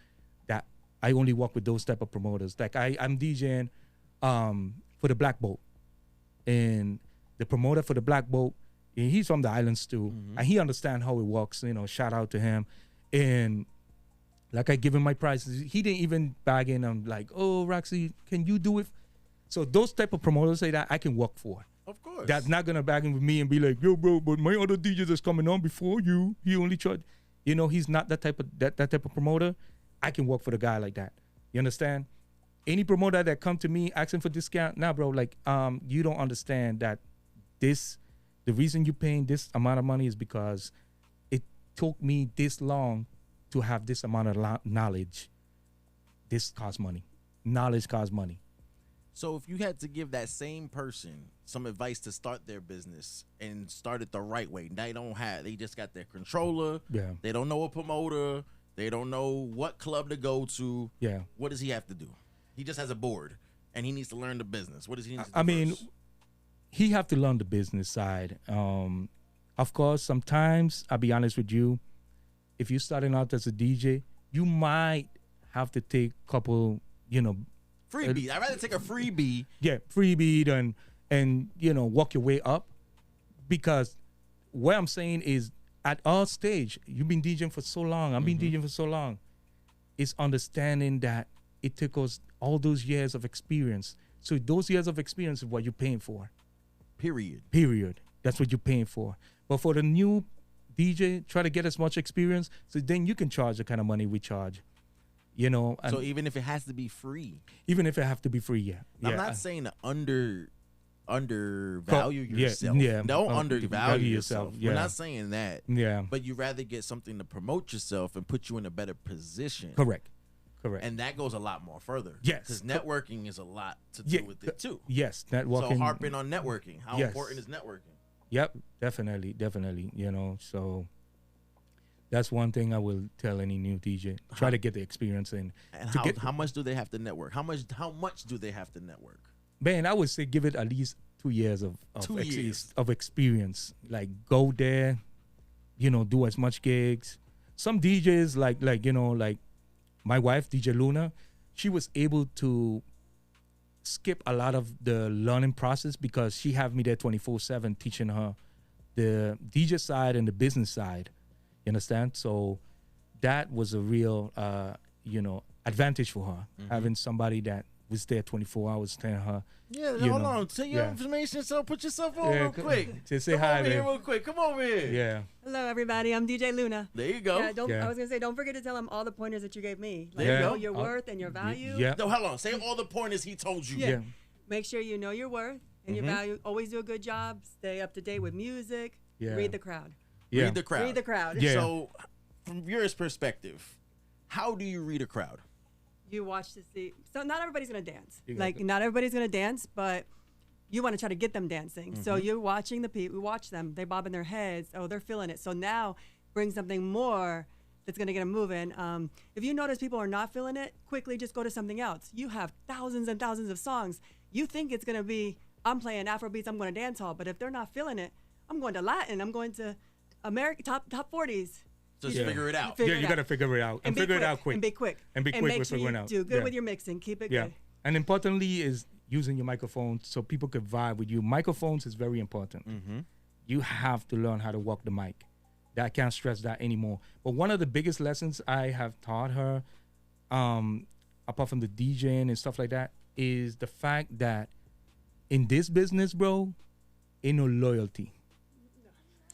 [SPEAKER 2] that I only work with those type of promoters. Like I'm DJing for the Black Boat, and the promoter for the Black Boat, he's from the islands too, and he understands how it works. You know, shout out to him. And like I give him my prices, he didn't even bag in. I'm like, oh, Roxy, can you do it? So those type of promoters say that I can work for.
[SPEAKER 1] Of course.
[SPEAKER 2] That's not gonna bag in with me and be like, yo, bro, but my other DJ that's coming on before you, he only charged. You know, he's not that type of promoter. I can work for the guy like that. You understand? Any promoter that come to me asking for discount, nah, bro, like, you don't understand that the reason you're paying this amount of money is because it took me this long to have this amount of knowledge. This costs money. Knowledge costs money.
[SPEAKER 1] So if you had to give that same person some advice to start their business and start it the right way, they just got their controller.
[SPEAKER 2] Yeah.
[SPEAKER 1] They don't know a promoter. They don't know what club to go to.
[SPEAKER 2] Yeah.
[SPEAKER 1] What does he have to do? He just has a board and he needs to learn the business. What does he need to do?
[SPEAKER 2] I mean,
[SPEAKER 1] first?
[SPEAKER 2] He have to learn the business side. Of course, sometimes, I'll be honest with you, if you're starting out as a DJ, you might have to take a couple,
[SPEAKER 1] Free beat. I'd rather take a free beat.
[SPEAKER 2] Yeah, free beat and you know, walk your way up. Because what I'm saying is, at our stage, you've been DJing for so long. I've been DJing for so long. It's understanding that it took us all those years of experience. So those years of experience is what you're paying for.
[SPEAKER 1] Period.
[SPEAKER 2] That's what you're paying for. But for the new DJ, try to get as much experience, so then you can charge the kind of money we charge. You know. And
[SPEAKER 1] so even if it has to be free.
[SPEAKER 2] Even if it have to be free, yeah.
[SPEAKER 1] I'm not saying to undervalue yourself.
[SPEAKER 2] Yeah.
[SPEAKER 1] Don't undervalue yourself.
[SPEAKER 2] Yeah.
[SPEAKER 1] We're not saying that.
[SPEAKER 2] Yeah.
[SPEAKER 1] But you rather get something to promote yourself and put you in a better position.
[SPEAKER 2] Correct.
[SPEAKER 1] And that goes a lot more further.
[SPEAKER 2] Yes.
[SPEAKER 1] Because networking is a lot to do with it too.
[SPEAKER 2] Yes. Networking.
[SPEAKER 1] So harping on networking. How important is networking?
[SPEAKER 2] Yep. Definitely. You know, so that's one thing I will tell any new DJ. Try to get the experience in.
[SPEAKER 1] And how much do they have to network? How much do they have to network?
[SPEAKER 2] Man, I would say give it at least 2 years of experience. Like, go there, you know, do as much gigs. Some DJs like you know, like my wife, DJ Luna, she was able to skip a lot of the learning process because she have me there 24/7 teaching her the DJ side and the business side. You understand? So that was a real, you know, advantage for her, having somebody that was there 24 hours telling her.
[SPEAKER 1] Yeah, hold on. Take your information, so put yourself on real quick.
[SPEAKER 2] To say hi,
[SPEAKER 1] over here real quick. Come over here.
[SPEAKER 2] Yeah.
[SPEAKER 3] Hello, everybody. I'm DJ Luna.
[SPEAKER 1] There you go.
[SPEAKER 3] I was gonna say, don't forget to tell him all the pointers that you gave me. Like,
[SPEAKER 1] There you
[SPEAKER 3] know
[SPEAKER 1] go.
[SPEAKER 3] your worth and your value.
[SPEAKER 2] Yeah.
[SPEAKER 1] No, hold on. Say all the pointers he told you.
[SPEAKER 3] Yeah. Make sure you know your worth and your value. Always do a good job. Stay up to date with music.
[SPEAKER 2] Yeah.
[SPEAKER 3] Read the crowd.
[SPEAKER 2] Yeah.
[SPEAKER 1] Read the crowd.
[SPEAKER 3] Read the crowd.
[SPEAKER 2] Yeah.
[SPEAKER 1] So, from your perspective, how do you read a crowd?
[SPEAKER 3] You watch to see. So not everybody's gonna dance.
[SPEAKER 2] Exactly.
[SPEAKER 3] Not everybody's gonna dance, but you want to try to get them dancing. So you're watching the people. Watch them. They bobbing their heads. Oh, they're feeling it. So now bring something more that's gonna get them moving. If you notice people are not feeling it, quickly just go to something else. You have thousands and thousands of songs. You think it's gonna be, I'm playing Afro beats, I'm going to dance hall. But if they're not feeling it, I'm going to Latin. I'm going to American top 40s.
[SPEAKER 1] Just figure it out.
[SPEAKER 2] You got to figure it out. And figure it out quick.
[SPEAKER 3] And be quick.
[SPEAKER 2] And be quick
[SPEAKER 3] make
[SPEAKER 2] with
[SPEAKER 3] sure
[SPEAKER 2] figuring
[SPEAKER 3] you
[SPEAKER 2] out.
[SPEAKER 3] do good with your mixing. Keep it good.
[SPEAKER 2] And importantly is using your microphone so people could vibe with you. Microphones is very important. You have to learn how to walk the mic. I can't stress that anymore. But one of the biggest lessons I have taught her, apart from the DJing and stuff like that, is the fact that in this business, bro, ain't no loyalty.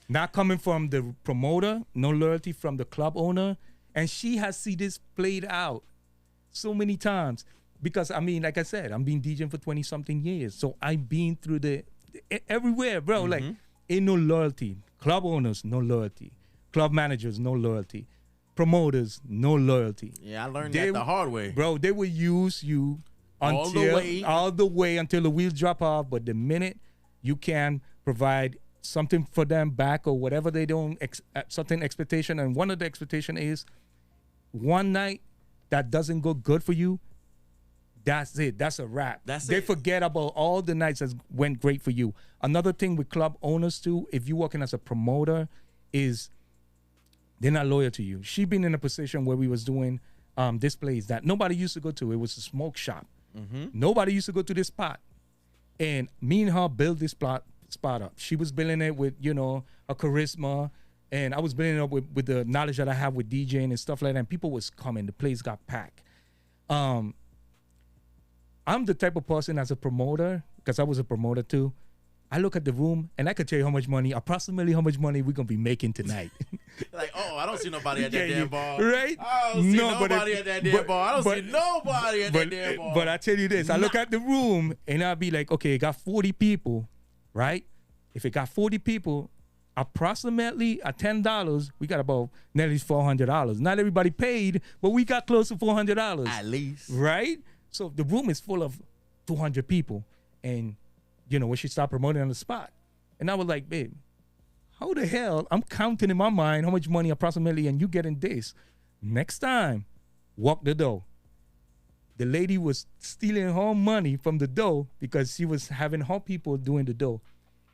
[SPEAKER 2] Not coming from the promoter, no loyalty from the club owner. And she has seen this played out so many times. Because, I mean, like I said, I've been DJing for 20-something years. So I've been through everywhere, bro. Like, ain't no loyalty. Club owners, no loyalty. Club managers, no loyalty. Promoters, no loyalty.
[SPEAKER 1] Yeah, I learned that the hard way.
[SPEAKER 2] Bro, they will use you all the way until the wheels drop off. But the minute you can provide something for them back or whatever they don't, something expectation. And one of the expectation is one night that doesn't go good for you, that's it. That's a wrap. They forget about all the nights that went great for you. Another thing with club owners too, if you're working as a promoter, is they're not loyal to you. She been in a position where we was doing displays that nobody used to go to. It was a smoke shop. Nobody used to go to this spot. And me and her built this spot up. She was building it with, you know, a charisma. And I was building it up with the knowledge that I have with DJing and stuff like that. And people was coming. The place got packed. I'm the type of person as a promoter, because I was a promoter too. I look at the room and I could tell you approximately how much money we're going to be making tonight.
[SPEAKER 1] Like, oh, I don't see nobody at that damn bar.
[SPEAKER 2] Right?
[SPEAKER 1] I don't see nobody at that damn bar. I don't see nobody at that damn bar.
[SPEAKER 2] But I tell you this, I look at the room and I'll be like, okay, it got 40 people, right? If it got 40 people, approximately at $10, we got about nearly $400. Not everybody paid, but we got close to $400.
[SPEAKER 1] At least.
[SPEAKER 2] Right? So the room is full of 200 people. And, you know, when she started promoting on the spot. And I was like, babe, how the hell? I'm counting in my mind how much money approximately, and you getting this. Next time, walk the door. The lady was stealing her money from the door because she was having her people doing the door.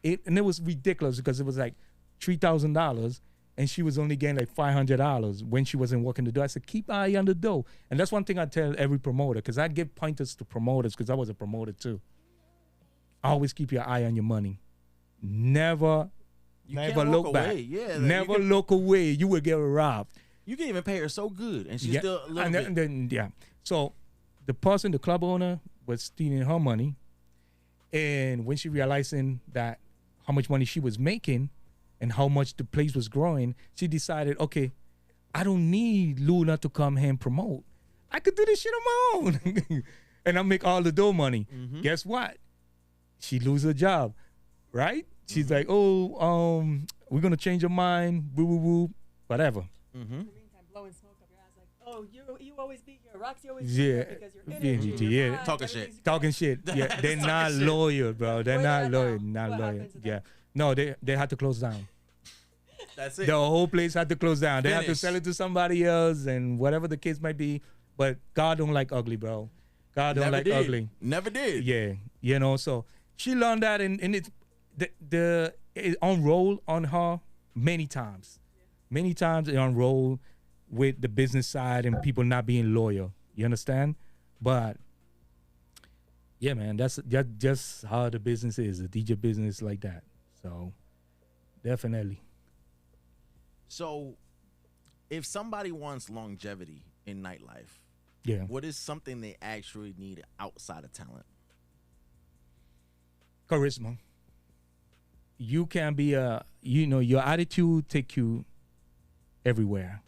[SPEAKER 2] And it was ridiculous because it was like $3,000. and she was only getting like $500 when she wasn't working the door. I said, keep an eye on the door. And that's one thing I tell every promoter, because I give pointers to promoters, because I was a promoter too. Always keep your eye on your money. Never look back.
[SPEAKER 1] Yeah,
[SPEAKER 2] never look away. You will get robbed.
[SPEAKER 1] You can even pay her so good, and she's still a little bit.
[SPEAKER 2] And then, yeah. So the person, the club owner, was stealing her money. And when she realizing that how much money she was making and how much the place was growing, she decided, okay, I don't need Luna to come here and promote. I could do this shit on my own. And I make all the dough money. Mm-hmm. Guess what? She lose her job, right? She's like, oh, we're going to change your mind, woo, woo, woo, whatever.
[SPEAKER 3] Mm-hmm. Blowing smoke up your ass like, oh, you always be here. Roxy always be here because you're energy.
[SPEAKER 1] Talking shit.
[SPEAKER 2] Talking shit. Yeah, they're not loyal, bro. They're not loyal. Not loyal. Yeah. No, they had to close down.
[SPEAKER 1] That's it.
[SPEAKER 2] The whole place had to close down. They had to sell it to somebody else and whatever the case might be. But God don't like ugly, bro. God don't like ugly.
[SPEAKER 1] Never did.
[SPEAKER 2] Yeah. You know, so she learned that and it's it unrolled on her many times. Many times it unrolled with the business side and people not being loyal. You understand? But yeah, man, that's just how the business is. The DJ business like that. So definitely.
[SPEAKER 1] So if somebody wants longevity in nightlife,
[SPEAKER 2] yeah,
[SPEAKER 1] what is something they actually need outside of talent?
[SPEAKER 2] Charisma. You can be your attitude take you everywhere.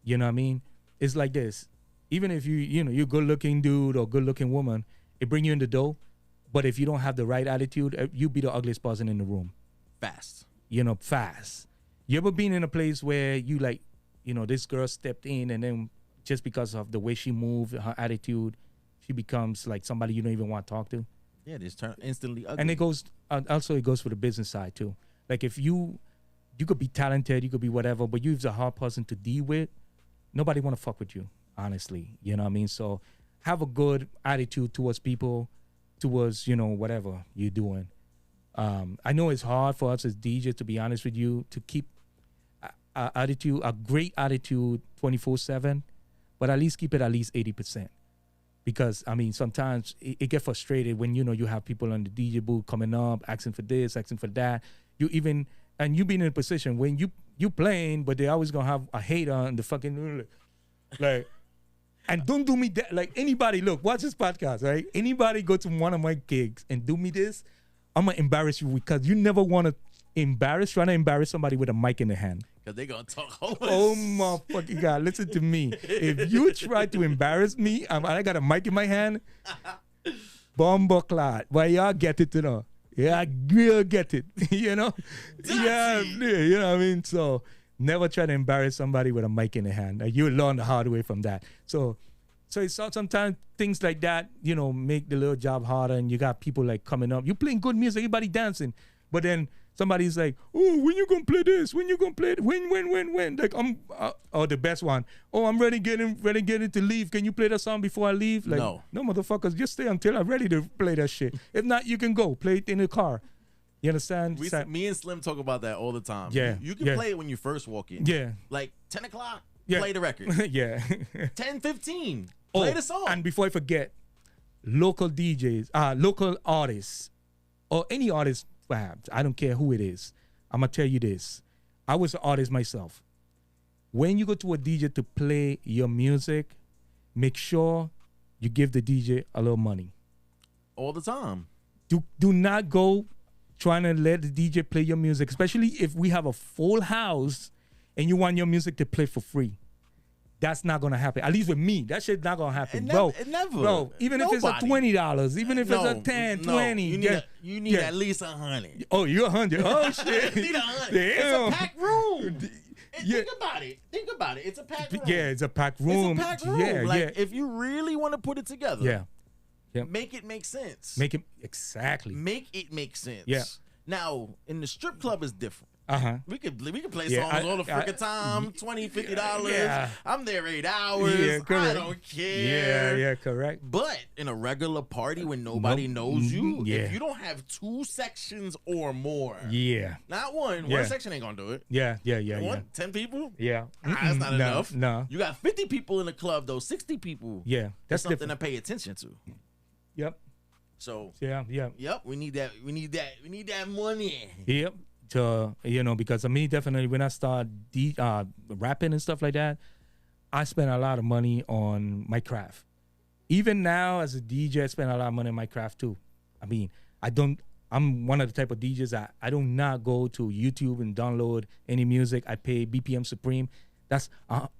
[SPEAKER 2] You know what I mean? It's like this. Even if you're good looking dude or good looking woman, it bring you in the door. But if you don't have the right attitude, you be the ugliest person in the room.
[SPEAKER 1] Fast.
[SPEAKER 2] Fast. You ever been in a place where you like, this girl stepped in and then just because of the way she moved, her attitude, she becomes like somebody you don't even want to talk to?
[SPEAKER 1] Yeah, just turn instantly ugly.
[SPEAKER 2] And it goes for the business side too. Like if you could be talented, you could be whatever, but you're a hard person to deal with, nobody want to fuck with you, honestly. You know what I mean? So have a good attitude towards people, towards, whatever you're doing. I know it's hard for us as DJs, to be honest with you, to keep a great attitude 24/7, but at least keep it at least 80%. Because, sometimes it gets frustrated when, you have people on the DJ booth coming up, asking for this, asking for that. You being in a position when you playing, but they always going to have a hater on the fucking, like, and don't do me that. Like, anybody, look, watch this podcast, right? Anybody go to one of my gigs and do me this, I'm going to embarrass you because you never want to trying to embarrass somebody with a mic in the hand.
[SPEAKER 1] Because they're going to talk homeless.
[SPEAKER 2] Oh, my fucking God. Listen to me. If you try to embarrass me, I got a mic in my hand, bomba clot. Well, y'all get it, Yeah, I will get it, Yeah, you know what I mean? So never try to embarrass somebody with a mic in the hand. You'll learn the hard way from that. So it's sometimes things like that, make the little job harder, and you got people like coming up. You playing good music, everybody dancing, but then somebody's like, oh, when you gonna play this? When you gonna play it? When? Like the best one. Oh, I'm ready getting to leave. Can you play that song before I leave? Like, no, motherfuckers, just stay until I'm ready to play that shit. If not, you can go play it in the car. You understand?
[SPEAKER 1] Me and Slim talk about that all the time.
[SPEAKER 2] Yeah,
[SPEAKER 1] you can play it when you first walk in.
[SPEAKER 2] Yeah,
[SPEAKER 1] like 10 o'clock. Yeah. Play the record.
[SPEAKER 2] Yeah,
[SPEAKER 1] 10:15. Play the song.
[SPEAKER 2] And before I forget, local DJs, local artists, or any artist. Perhaps I don't care who it is. I'm gonna tell you this. I was an artist myself. When you go to a DJ to play your music, make sure you give the DJ a little money.
[SPEAKER 1] All the time.
[SPEAKER 2] Do not go trying to let the DJ play your music, especially if we have a full house and you want your music to play for free. That's not gonna happen. At least with me, that shit's not gonna happen, bro.
[SPEAKER 1] It never.
[SPEAKER 2] Bro, even if it's a $20, even if it's a 10, 20,
[SPEAKER 1] you need at least 100.
[SPEAKER 2] Oh, you're 100. Oh shit.
[SPEAKER 1] You need 100. It's a packed room. Think about it. It's a packed room.
[SPEAKER 2] Yeah, it's a packed room.
[SPEAKER 1] It's a packed room. Yeah. If you really want to put it together, make it make sense.
[SPEAKER 2] Make it exactly.
[SPEAKER 1] Make it make sense.
[SPEAKER 2] Yeah.
[SPEAKER 1] Now, in the strip club is different. We could play
[SPEAKER 2] Yeah,
[SPEAKER 1] songs all the freaking time. $20, $50.
[SPEAKER 2] Yeah.
[SPEAKER 1] I'm there 8 hours.
[SPEAKER 2] Yeah,
[SPEAKER 1] I
[SPEAKER 2] correct.
[SPEAKER 1] don't care.
[SPEAKER 2] Yeah, correct.
[SPEAKER 1] But in a regular party when nobody knows you,
[SPEAKER 2] yeah.
[SPEAKER 1] if you don't have 2 sections or more,
[SPEAKER 2] Yeah.
[SPEAKER 1] not one
[SPEAKER 2] Yeah.
[SPEAKER 1] section ain't gonna do it.
[SPEAKER 2] Yeah.
[SPEAKER 1] 10 people?
[SPEAKER 2] Yeah.
[SPEAKER 1] That's not enough.
[SPEAKER 2] No.
[SPEAKER 1] You got 50 people in the club though, 60 people.
[SPEAKER 2] Yeah.
[SPEAKER 1] That's
[SPEAKER 2] That's
[SPEAKER 1] something
[SPEAKER 2] different.
[SPEAKER 1] to pay attention to.
[SPEAKER 2] Yep.
[SPEAKER 1] So
[SPEAKER 2] Yeah.
[SPEAKER 1] yep, we need that money.
[SPEAKER 2] Yep. To, because me definitely when I start rapping and stuff like that, I spend a lot of money on my craft. Even now as a DJ, I spend a lot of money on my craft too. I mean, I'm one of the type of DJs that I do not go to YouTube and download any music. I pay BPM Supreme. That's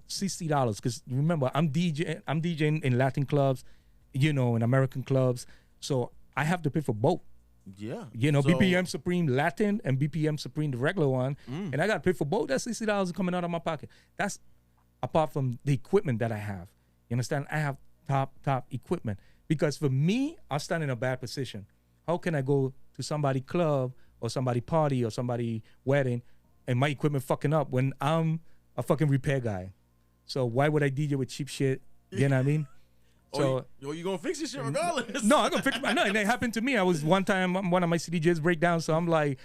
[SPEAKER 2] $60. Because remember, I'm DJing in Latin clubs, in American clubs. So I have to pay for both.
[SPEAKER 1] Yeah.
[SPEAKER 2] So, BPM Supreme Latin and BPM Supreme, the regular one. And I got to pay for both. That's $60 coming out of my pocket. That's apart from the equipment that I have. You understand? I have top equipment. Because for me, I stand in a bad position. How can I go to somebody club or somebody party or somebody wedding and my equipment fucking up when I'm a fucking repair guy? So why would I DJ with cheap shit? You know what I mean? So
[SPEAKER 1] you gonna fix your shit regardless.
[SPEAKER 2] No, I'm gonna fix my. No, and it happened to me. I was one time one of my CDJs break down, so I'm like,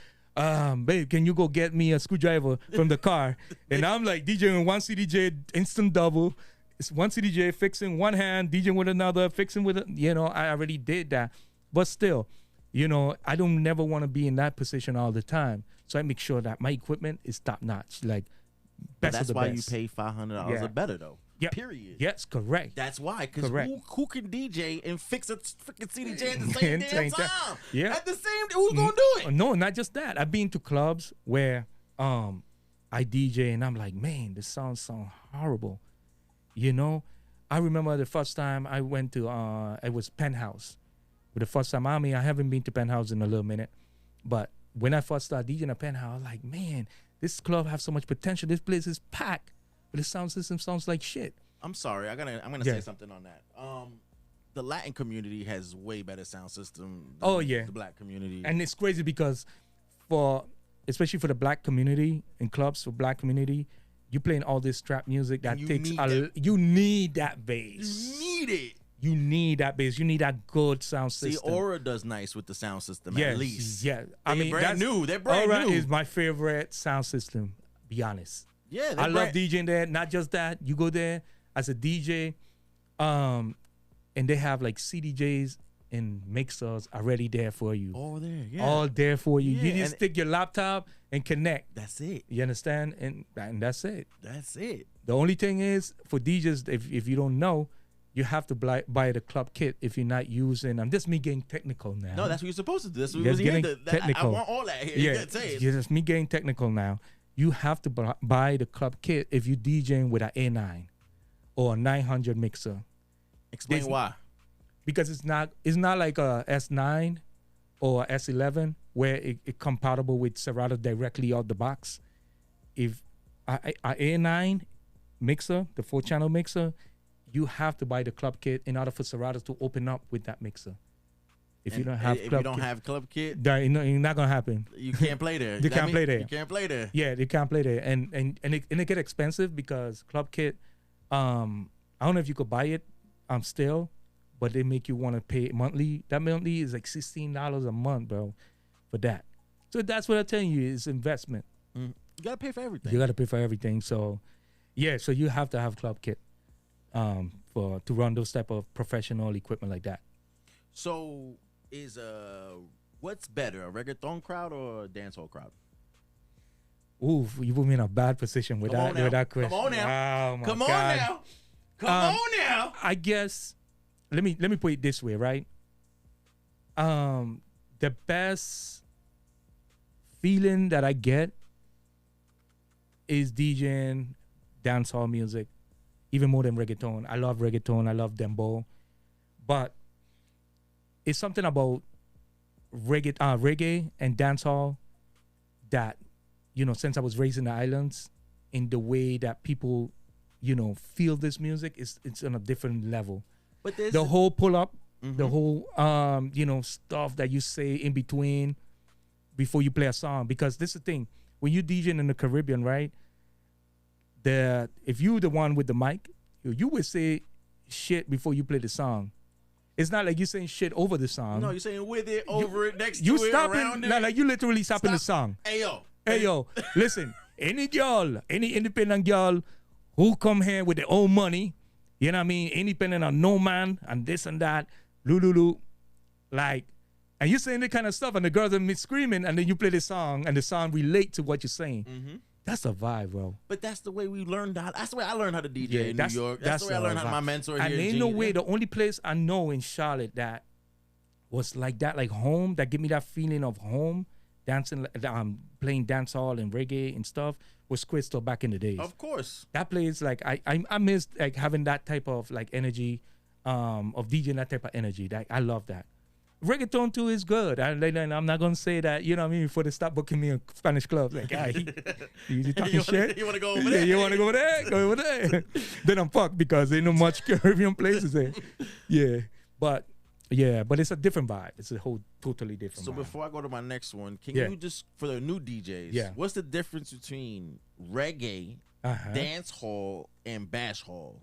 [SPEAKER 2] babe, can you go get me a screwdriver from the car? And I'm like DJing one CDJ, instant double. It's one CDJ fixing one hand, DJing with another, fixing with I already did that, but still, I don't never want to be in that position all the time. So I make sure that my equipment is top notch, like best of the best.
[SPEAKER 1] That's why you pay $500 or better though.
[SPEAKER 2] Yeah.
[SPEAKER 1] Period.
[SPEAKER 2] Yes, correct.
[SPEAKER 1] That's why, because who can DJ and fix a freaking CDJ at the
[SPEAKER 2] Same
[SPEAKER 1] same damn time?
[SPEAKER 2] Yeah.
[SPEAKER 1] At the same, who's gonna do it?
[SPEAKER 2] No, not just that. I've been to clubs where I DJ and I'm like, man, this sounds horrible. I remember the first time I went to it was Penthouse. But the first time, I haven't been to Penthouse in a little minute, but when I first started DJing at Penthouse, I was like, man, this club has so much potential. This place is packed. But the sound system sounds like shit.
[SPEAKER 1] I'm sorry. I'm gonna say something on that. The Latin community has way better sound system than the black community.
[SPEAKER 2] And it's crazy because especially for the black community in clubs for black community, you playing all this trap music that takes you need that bass.
[SPEAKER 1] You need it.
[SPEAKER 2] You need that bass. You need that good sound system.
[SPEAKER 1] See, Aura does nice with the sound system at least.
[SPEAKER 2] Yeah.
[SPEAKER 1] They're brand new.
[SPEAKER 2] Aura is my favorite sound system, be honest.
[SPEAKER 1] Yeah,
[SPEAKER 2] I love DJing there. Not just that, you go there as a DJ, and they have like CDJs and mixers already there for you.
[SPEAKER 1] All there, yeah.
[SPEAKER 2] All there for you.
[SPEAKER 1] Yeah,
[SPEAKER 2] You just stick your laptop and connect.
[SPEAKER 1] That's it.
[SPEAKER 2] You understand? And that's it.
[SPEAKER 1] That's it.
[SPEAKER 2] The only thing is for DJs, if you don't know, you have to buy the club kit if you're not using. This me getting technical now.
[SPEAKER 1] No, that's what you're supposed to do. That's what
[SPEAKER 2] Just getting
[SPEAKER 1] I
[SPEAKER 2] technical.
[SPEAKER 1] want all that here.
[SPEAKER 2] Yeah, it's me getting technical now. You have to buy the club kit if you're DJing with an A9 or a 900 mixer.
[SPEAKER 1] Explain why.
[SPEAKER 2] Because it's not like a S9 or a S11 where it compatible with Serato directly out the box. If a A9 mixer, the 4-channel mixer, you have to buy the club kit in order for Serato to open up with that mixer. If you don't have
[SPEAKER 1] club kit,
[SPEAKER 2] it's not gonna happen.
[SPEAKER 1] You can't play there.
[SPEAKER 2] You can't play there.
[SPEAKER 1] You can't play there.
[SPEAKER 2] Yeah, they can't play there, and it get expensive because club kit. I don't know if you could buy it, still, but they make you want to pay monthly. That monthly is like $16 a month, bro, for that. So that's what I'm telling you is investment.
[SPEAKER 1] You gotta pay for everything.
[SPEAKER 2] You gotta pay for everything. So, yeah, so you have to have club kit, to run those type of professional equipment like that.
[SPEAKER 1] So. Is what's better, a reggaeton crowd or a dancehall crowd?
[SPEAKER 2] Ooh, you put me in a bad position with that question.
[SPEAKER 1] Come on now.
[SPEAKER 2] Oh my
[SPEAKER 1] Come
[SPEAKER 2] God.
[SPEAKER 1] on now. Come on now.
[SPEAKER 2] I guess let me put it this way, right? The best feeling that I get is DJing dancehall music, even more than reggaeton. I love reggaeton. I love dembow, but it's something about reggae and dancehall that, since I was raised in the islands, in the way that people, feel this music, it's on a different level. But the whole pull up, the whole, stuff that you say in between before you play a song, because this is the thing. when you DJing in the Caribbean, right? If you the one with the mic, you would say shit before you play the song. It's not like you saying shit over the song.
[SPEAKER 1] No, you're saying with it, over it, next to
[SPEAKER 2] you
[SPEAKER 1] it,
[SPEAKER 2] stopping,
[SPEAKER 1] around it.
[SPEAKER 2] no, like you literally stopping the song.
[SPEAKER 1] Hey yo,
[SPEAKER 2] Listen, any girl, any independent girl who come here with their own money, you know what I mean, independent on no man and this and that, lulu, like, and you saying that kind of stuff, and the girls are screaming, and then you play the song, and the song relate to what you're saying.
[SPEAKER 1] Mm-hmm.
[SPEAKER 2] That's a vibe, bro.
[SPEAKER 1] But that's the way we learned. That's the way I learned how to DJ in New York. That's the way I learned how to my mentor
[SPEAKER 2] and
[SPEAKER 1] here.
[SPEAKER 2] And ain't no way. The only place I know in Charlotte that was like that, like home, that give me that feeling of home, dancing, playing dancehall and reggae and stuff, was Crystal back in the days.
[SPEAKER 1] Of course.
[SPEAKER 2] That place, like I miss like having that type of like energy, of DJing that type of energy. That I love that. Reggaeton too is good. I'm not gonna say that, you know what I mean, before they stop booking me in Spanish clubs. Like, you talking shit?
[SPEAKER 1] You wanna go over there?
[SPEAKER 2] Yeah, you wanna go over there? Go over there. Then I'm fucked because there ain't no much Caribbean places there. Yeah. But it's a different vibe. It's a whole totally different
[SPEAKER 1] So
[SPEAKER 2] vibe.
[SPEAKER 1] before I go to my next one, can you just, for the new DJs, what's the difference between reggae, dance hall, and bash hall?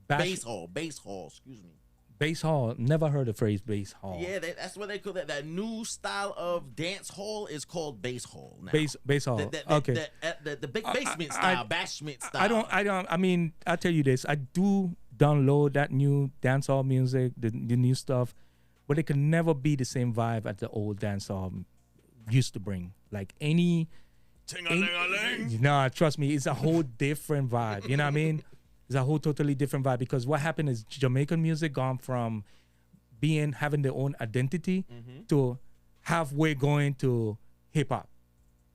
[SPEAKER 1] Bass hall, excuse me.
[SPEAKER 2] Bass hall, never heard the phrase bass hall.
[SPEAKER 1] Yeah, that's what they call that. That new style of dance hall is called bass hall now.
[SPEAKER 2] Bass hall. Okay.
[SPEAKER 1] The big basement style, bashment style.
[SPEAKER 2] I mean, I'll tell you this. I do download that new dancehall music, the new stuff, but it can never be the same vibe as the old dancehall used to bring. Like
[SPEAKER 1] Ting-a-ling-a-ling.
[SPEAKER 2] Nah, trust me, it's a whole different vibe. You know what I mean? It's a whole totally different vibe, because what happened is Jamaican music gone from having their own identity to halfway going to hip hop.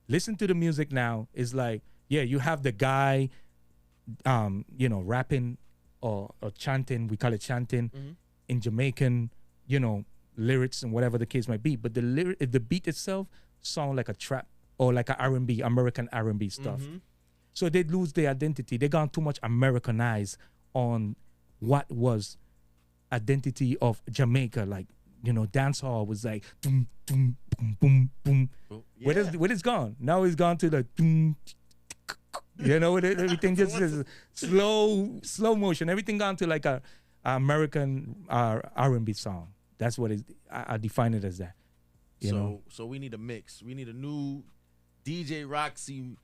[SPEAKER 2] Listen to the music now. It's like, yeah, you have the guy, rapping or chanting. We call it chanting in Jamaican, lyrics and whatever the case might be. But the beat itself sound like a trap or like an R&B, American R&B stuff. So they lose their identity. They gone too much Americanized on what was identity of Jamaica. Like, dancehall was like boom, boom, boom, boom, boom. Yeah. Where it's gone? Now it's gone to the boom, everything just is slow motion. Everything gone to like a American R&B song. That's what I define it as that.
[SPEAKER 1] So we need a mix. We need a new Djrockcee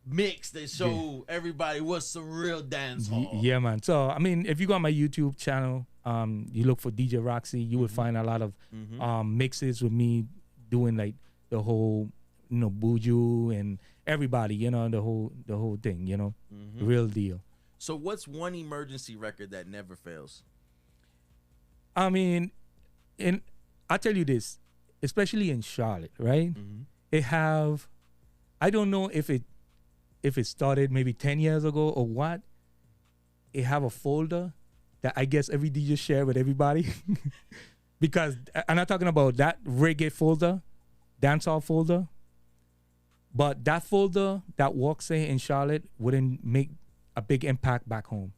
[SPEAKER 1] mix that show everybody what's some real dance hall.
[SPEAKER 2] Yeah, man. So I mean, if you go on my YouTube channel, you look for Djrockcee, you will find a lot of mixes with me doing like the whole Buju and everybody, the whole thing, the real deal.
[SPEAKER 1] So what's one emergency record that never fails?
[SPEAKER 2] I mean, I'll tell you this, especially in Charlotte, right? I don't know if it started maybe 10 years ago or what. It have a folder that I guess every DJ share with everybody. Because I'm not talking about that reggae folder, dancehall folder, but that folder that works in Charlotte wouldn't make a big impact back home.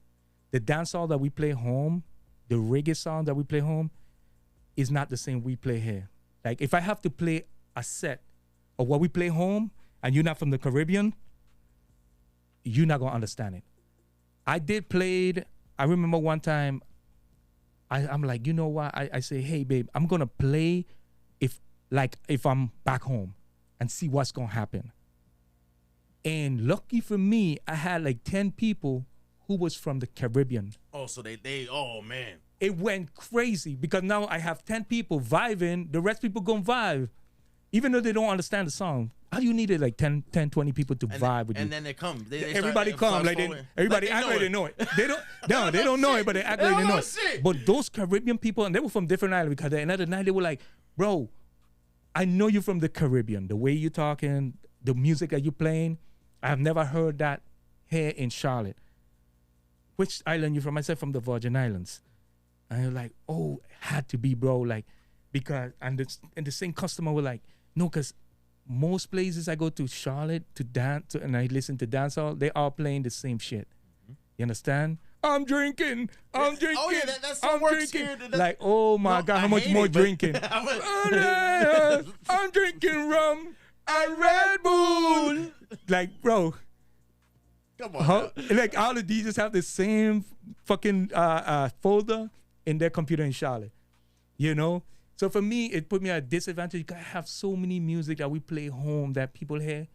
[SPEAKER 2] The dancehall that we play home, the reggae song that we play home, is not the same we play here. Like if I have to play a set of what we play home and you're not from the Caribbean, you're not gonna understand it. I remember one time, I'm like, you know what? I say, hey babe, I'm gonna play if I'm back home and see what's gonna happen. And lucky for me, I had like 10 people who was from the Caribbean.
[SPEAKER 1] Oh, so oh man.
[SPEAKER 2] It went crazy because now I have 10 people vibing, the rest people gonna vibe. Even though they don't understand the song. All you needed like 10, 20 people to vibe with you.
[SPEAKER 1] And then they come.
[SPEAKER 2] Everybody come. Everybody act like they know it. They don't know it, but they act like they know it. But those Caribbean people, and they were from different islands, because at the end of the night, they were like, bro, I know you're from the Caribbean. The way you're talking, the music that you're playing, I've never heard that here in Charlotte. Which island you from? I said from the Virgin Islands. And you're like, oh, it had to be, bro. Like, because, and the same customer were like, no, because most places I go to Charlotte to dance and I listen to dancehall, they are playing the same shit. You understand? I'm drinking. Oh
[SPEAKER 1] yeah, that's what works here.
[SPEAKER 2] Like, oh my God, how much more drinking? I'm drinking rum. and Red Bull. Like, bro.
[SPEAKER 1] Come on.
[SPEAKER 2] Like all the DJs have the same fucking folder in their computer in Charlotte. You know? So for me, it put me at a disadvantage. I have so many music that we play home that people hear.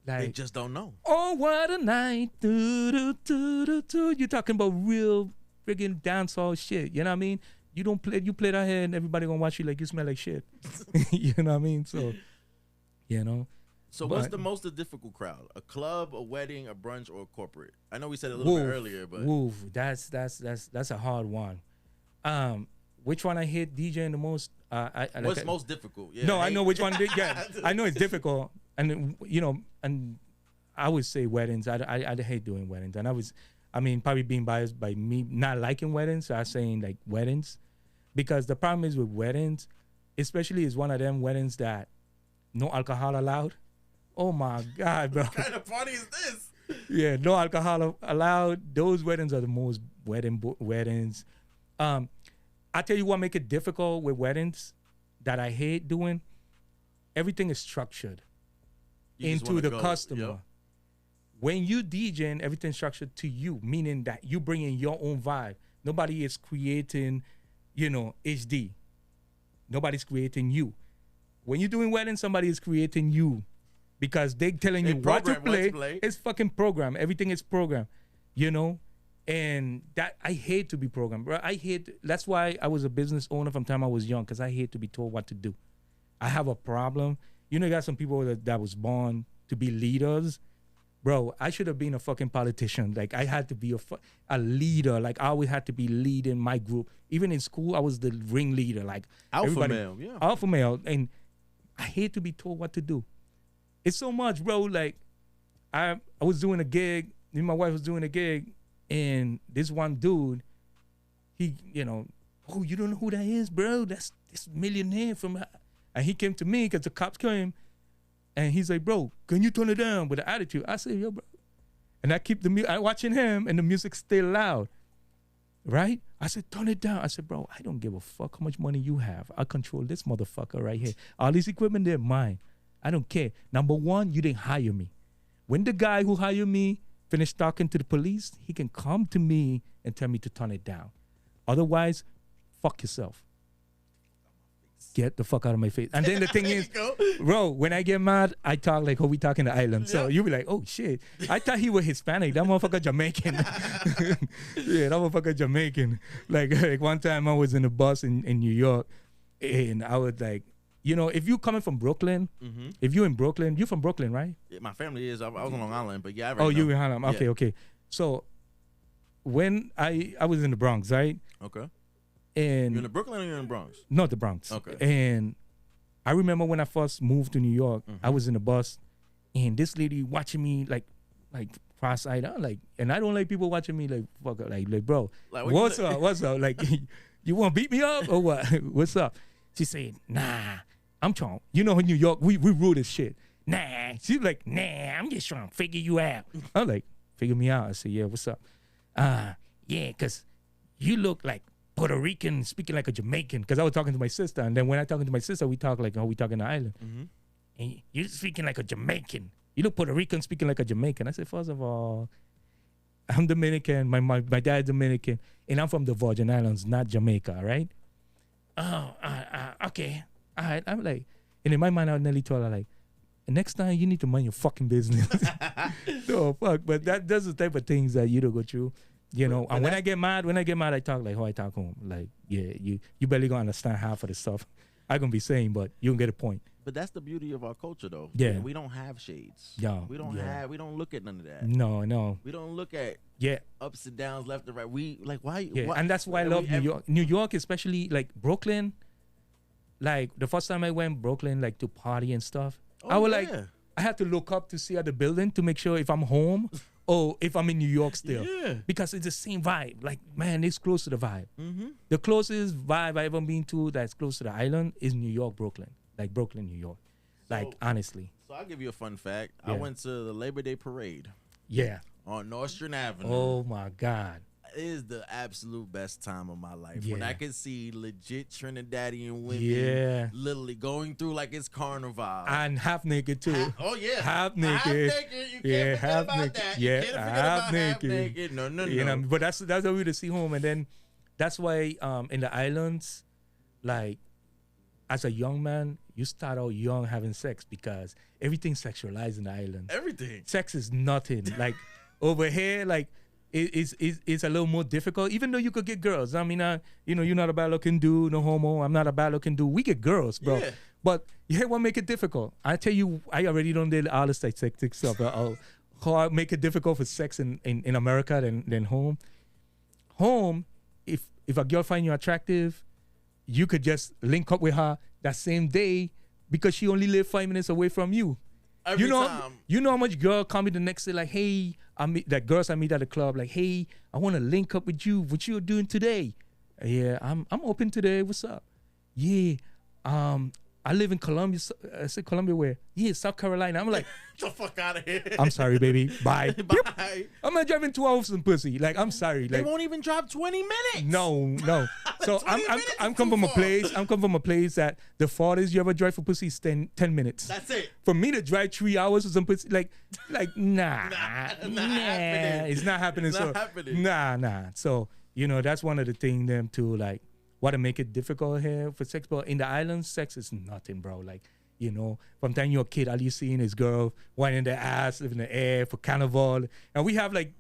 [SPEAKER 2] Like,
[SPEAKER 1] They just don't know.
[SPEAKER 2] oh, what a night. Do, do, do, do, do. You're talking about real friggin' dancehall shit. You know what I mean? You play that here and everybody gonna watch you like you smell like shit. You know what I mean? So, you know.
[SPEAKER 1] So what's the most difficult crowd? A club, a wedding, a brunch, or a corporate? I know we said it a little bit earlier, but
[SPEAKER 2] that's a hard one. Which one I hate DJing the most?
[SPEAKER 1] What's most difficult? Yeah,
[SPEAKER 2] no, I know which one. Yeah, I know it's difficult, and you know, and I would say weddings. I hate doing weddings, and probably being biased by me not liking weddings. So I'm saying like weddings, because the problem is with weddings, especially is one of them weddings that no alcohol allowed. Oh my God, bro!
[SPEAKER 1] What kind of party is this?
[SPEAKER 2] Yeah, no alcohol allowed. Those weddings are the most weddings. I tell you what make it difficult with weddings that I hate doing. Everything is structured into the customer. Yep. When you DJing, everything's structured to you, meaning that you bring in your own vibe. Nobody is creating, HD. Nobody's creating you. When you're doing weddings, somebody is creating you because they're telling you what to play. It's fucking program. Everything is program, And that I hate to be programmed, bro. That's why I was a business owner from the time I was young, because I hate to be told what to do. I have a problem. You got some people that was born to be leaders. Bro, I should have been a fucking politician. Like, I had to be a leader. Like, I always had to be leading my group. Even in school, I was the ringleader. Like,
[SPEAKER 1] alpha male, yeah.
[SPEAKER 2] Alpha male. And I hate to be told what to do. It's so much, bro. Like, I was doing a gig. Me and my wife was doing a gig. And this one dude, he, oh, you don't know who that is, bro? That's this millionaire from... And he came to me because the cops came. And he's like, bro, can you turn it down with an attitude? I said, yo, bro. And I keep I watching him, and the music stay loud, right? I said, turn it down. I said, bro, I don't give a fuck how much money you have. I control this motherfucker right here. All this equipment, they're mine. I don't care. Number one, you didn't hire me. When the guy who hired me finished talking to the police, he can come to me and tell me to turn it down. Otherwise, fuck yourself. Get the fuck out of my face. And then the thing is, bro, when I get mad, I talk like how we talk in the island. So you be like, oh shit. I thought he was Hispanic. That motherfucker Jamaican. Yeah, that motherfucker Jamaican. Like one time I was in a bus in New York, and I was like, if you coming from Brooklyn, if you're in Brooklyn, you're from Brooklyn, right?
[SPEAKER 1] Yeah, my family is. I was on Long Island, but yeah,
[SPEAKER 2] you in Harlem. Yeah. Okay. So when I was in the Bronx, right?
[SPEAKER 1] Okay.
[SPEAKER 2] And
[SPEAKER 1] you're in the Brooklyn or you're in the Bronx?
[SPEAKER 2] Not the Bronx.
[SPEAKER 1] Okay.
[SPEAKER 2] And I remember when I first moved to New York, I was in the bus, and this lady watching me like cross-eyed. I'm like, and I don't like people watching me like fuck, like bro, what's up? What's up? Like, you want to beat me up or what? What's up? She said, nah, I'm trying. In New York, we rule this shit. Nah. She's like, nah, I'm just trying to figure you out. I'm like, figure me out. I said, yeah, what's up? Yeah, because you look like Puerto Rican speaking like a Jamaican, because I was talking to my sister, and then when I talking to my sister, we talk like how we talk in the island. And you're speaking like a Jamaican. You look Puerto Rican speaking like a Jamaican. I said, first of all, I'm Dominican. My dad's Dominican, and I'm from the Virgin Islands, not Jamaica, right? Oh, okay, all right. I'm like, and in my mind, I nearly told her like, next time you need to mind your fucking business. No, fuck. But that's the type of things that you don't go through. And when I get mad, I talk like how I talk home. Like, yeah, you barely gonna understand half of the stuff I gonna be saying, but you can get a point.
[SPEAKER 1] But that's the beauty of our culture, though.
[SPEAKER 2] Yeah,
[SPEAKER 1] we don't have shades.
[SPEAKER 2] Yeah,
[SPEAKER 1] we don't look at none of that.
[SPEAKER 2] No.
[SPEAKER 1] We don't look at ups and downs, left and right. We like why?
[SPEAKER 2] Yeah, and that's why I love New York. New York, especially like Brooklyn. Like the first time I went Brooklyn, like to party and stuff, I had to look up to see at the building to make sure if I'm home. Oh, if I'm in New York still. Yeah. Because it's the same vibe. Like, man, it's close to the vibe. The closest vibe I've ever been to that's close to the island is New York, Brooklyn. Like, Brooklyn, New York. Like, honestly.
[SPEAKER 1] So I'll give you a fun fact. Yeah. I went to the Labor Day Parade.
[SPEAKER 2] Yeah.
[SPEAKER 1] On Nostrand Avenue.
[SPEAKER 2] Oh, my God.
[SPEAKER 1] is the absolute best time of my life. When
[SPEAKER 2] Yeah.
[SPEAKER 1] I can see legit Trinidadian women
[SPEAKER 2] Yeah.
[SPEAKER 1] literally going through like it's carnival.
[SPEAKER 2] And half naked too.
[SPEAKER 1] Oh yeah,
[SPEAKER 2] Half naked.
[SPEAKER 1] Half naked. You can't
[SPEAKER 2] Yeah,
[SPEAKER 1] forget
[SPEAKER 2] half
[SPEAKER 1] about
[SPEAKER 2] naked.
[SPEAKER 1] that.
[SPEAKER 2] Yeah,
[SPEAKER 1] You can't forget
[SPEAKER 2] half
[SPEAKER 1] about half
[SPEAKER 2] naked.
[SPEAKER 1] naked. No.
[SPEAKER 2] You know, but that's how we to see home, and then that's why in the islands, like as a young man, you start out young having sex because everything's sexualized in the island.
[SPEAKER 1] Everything.
[SPEAKER 2] Sex is nothing. Like over here, like it's a little more difficult. Even though you could get girls. I mean, you're not a bad looking dude, no homo. I'm not a bad looking dude. We get girls, bro.
[SPEAKER 1] Yeah.
[SPEAKER 2] But you hear what make it difficult? I tell you, I already don't did all the statistics of how I make it difficult for sex in America than home. Home, if a girl find you attractive, you could just link up with her that same day because she only live 5 minutes away from you.
[SPEAKER 1] Every time.
[SPEAKER 2] You know how much girl call me the next day like, hey, girls I meet at the club like, hey, I want to link up with you. What you doing today? Yeah, I'm open today. What's up? Yeah, I live in Columbia. I said Columbia where? Yeah, South Carolina. I'm like,
[SPEAKER 1] Get the fuck out of here.
[SPEAKER 2] I'm sorry, baby. Bye.
[SPEAKER 1] Bye.
[SPEAKER 2] I'm not driving 2 hours some pussy. Like, I'm sorry.
[SPEAKER 1] They
[SPEAKER 2] Like,
[SPEAKER 1] won't even drop 20 minutes.
[SPEAKER 2] no. So
[SPEAKER 1] 20 minutes
[SPEAKER 2] I'm
[SPEAKER 1] is
[SPEAKER 2] come
[SPEAKER 1] too
[SPEAKER 2] from a
[SPEAKER 1] far.
[SPEAKER 2] place. I'm come from a place that the farthest you ever drive for pussy is 10 minutes.
[SPEAKER 1] That's it.
[SPEAKER 2] For me to drive 3 hours for some pussy, like nah,
[SPEAKER 1] happening.
[SPEAKER 2] it's not happening.
[SPEAKER 1] It's
[SPEAKER 2] so
[SPEAKER 1] not happening.
[SPEAKER 2] nah. So that's one of the things them to like what to make it difficult here for sex. But in the islands, sex is nothing, bro. Like from the time you're a kid, all you seeing is girl whining their ass, living in the air for carnival, and we have like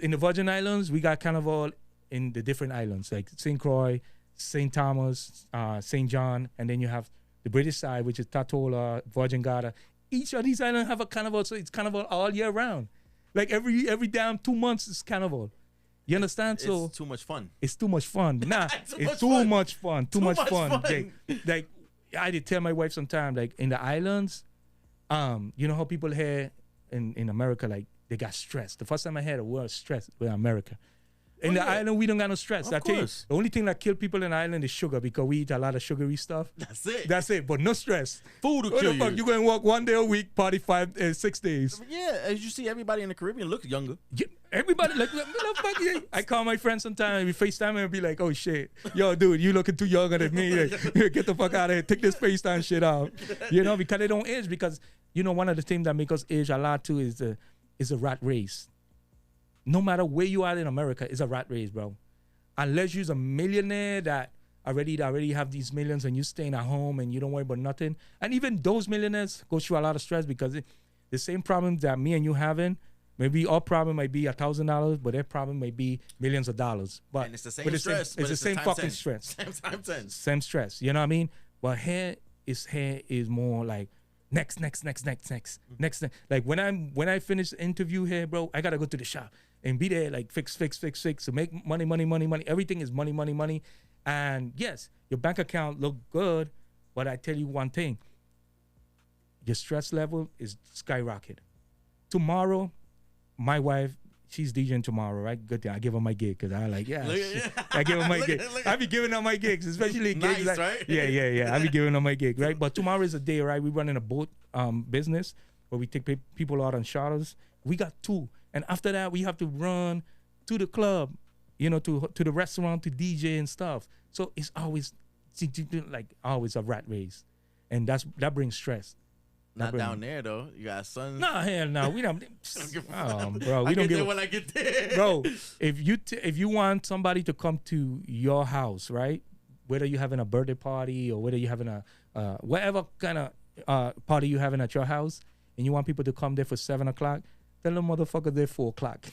[SPEAKER 2] in the Virgin Islands, we got carnival in the different islands like St. Croix, St. Thomas, St. John, and then you have the British side, which is Tatola, Virgin Gata. Each of these islands have a carnival, so it's carnival all year round. Like every damn 2 months is carnival. You understand? So
[SPEAKER 1] It's too much fun.
[SPEAKER 2] it's too much fun. Nah,
[SPEAKER 1] Too
[SPEAKER 2] it's
[SPEAKER 1] much
[SPEAKER 2] too
[SPEAKER 1] fun.
[SPEAKER 2] much fun. Too much fun.
[SPEAKER 1] fun.
[SPEAKER 2] Like I did tell my wife sometime, like in the islands, you know how people here in America, like they got stressed. The first time I had a word stress with America. In the island, we don't got no stress.
[SPEAKER 1] Of
[SPEAKER 2] I tell you,
[SPEAKER 1] course.
[SPEAKER 2] the only thing that kill people in the island is sugar because we eat a lot of sugary stuff.
[SPEAKER 1] That's it.
[SPEAKER 2] That's it, but no stress.
[SPEAKER 1] Food will
[SPEAKER 2] What
[SPEAKER 1] kill
[SPEAKER 2] the fuck?
[SPEAKER 1] you.
[SPEAKER 2] You going to walk 1 day a week, party 6 days.
[SPEAKER 1] Yeah, as you see, everybody in the Caribbean looks younger.
[SPEAKER 2] Yeah, everybody like motherfucker. I call my friends sometimes. We FaceTime and be like, "Oh shit, yo, dude, you looking too younger than me. Like, get the fuck out of here. Take this FaceTime shit out." Because they don't age. Because one of the things that make us age a lot too is the rat race. No matter where you are in America, it's a rat race, bro. Unless you're a millionaire that already have these millions and you staying at home and you don't worry about nothing. And even those millionaires go through a lot of stress because the same problems that me and you having. Maybe our problem might be $1,000, but their problem may be millions of dollars. But
[SPEAKER 1] And it's the same
[SPEAKER 2] but
[SPEAKER 1] stress, but
[SPEAKER 2] It's the
[SPEAKER 1] it's
[SPEAKER 2] same
[SPEAKER 1] times
[SPEAKER 2] fucking
[SPEAKER 1] 10.
[SPEAKER 2] stress.
[SPEAKER 1] Time 10.
[SPEAKER 2] Same stress. You know what I mean? But here is more like next. Like when I finish the interview here, bro, I gotta go to the shop and be there like fix to make money. Everything is money. And yes, your bank account look good, but I tell you one thing: your stress level is skyrocket. Tomorrow, my wife, she's DJing tomorrow, right? Good thing I give her my gig because I like, shit. I give her my gig. I be giving her my gigs, especially gigs
[SPEAKER 1] Nice,
[SPEAKER 2] like,
[SPEAKER 1] right?
[SPEAKER 2] Yeah. I be giving her my gig, right? But tomorrow is a day, right? We running a boat business where we take people out on charters. We got 2, and after that we have to run to the club, to the restaurant to DJ and stuff. So it's always like always a rat race, and that brings stress.
[SPEAKER 1] Not down there though. You got sons.
[SPEAKER 2] Nah, hell no. We don't. Bro, we
[SPEAKER 1] I
[SPEAKER 2] don't
[SPEAKER 1] get
[SPEAKER 2] give.
[SPEAKER 1] there when I get there.
[SPEAKER 2] Bro, if you want somebody to come to your house, right? Whether you're having a birthday party or whether you're having a whatever kind of party you're having at your house, and you want people to come there for 7 o'clock, tell them motherfuckers there 4 o'clock.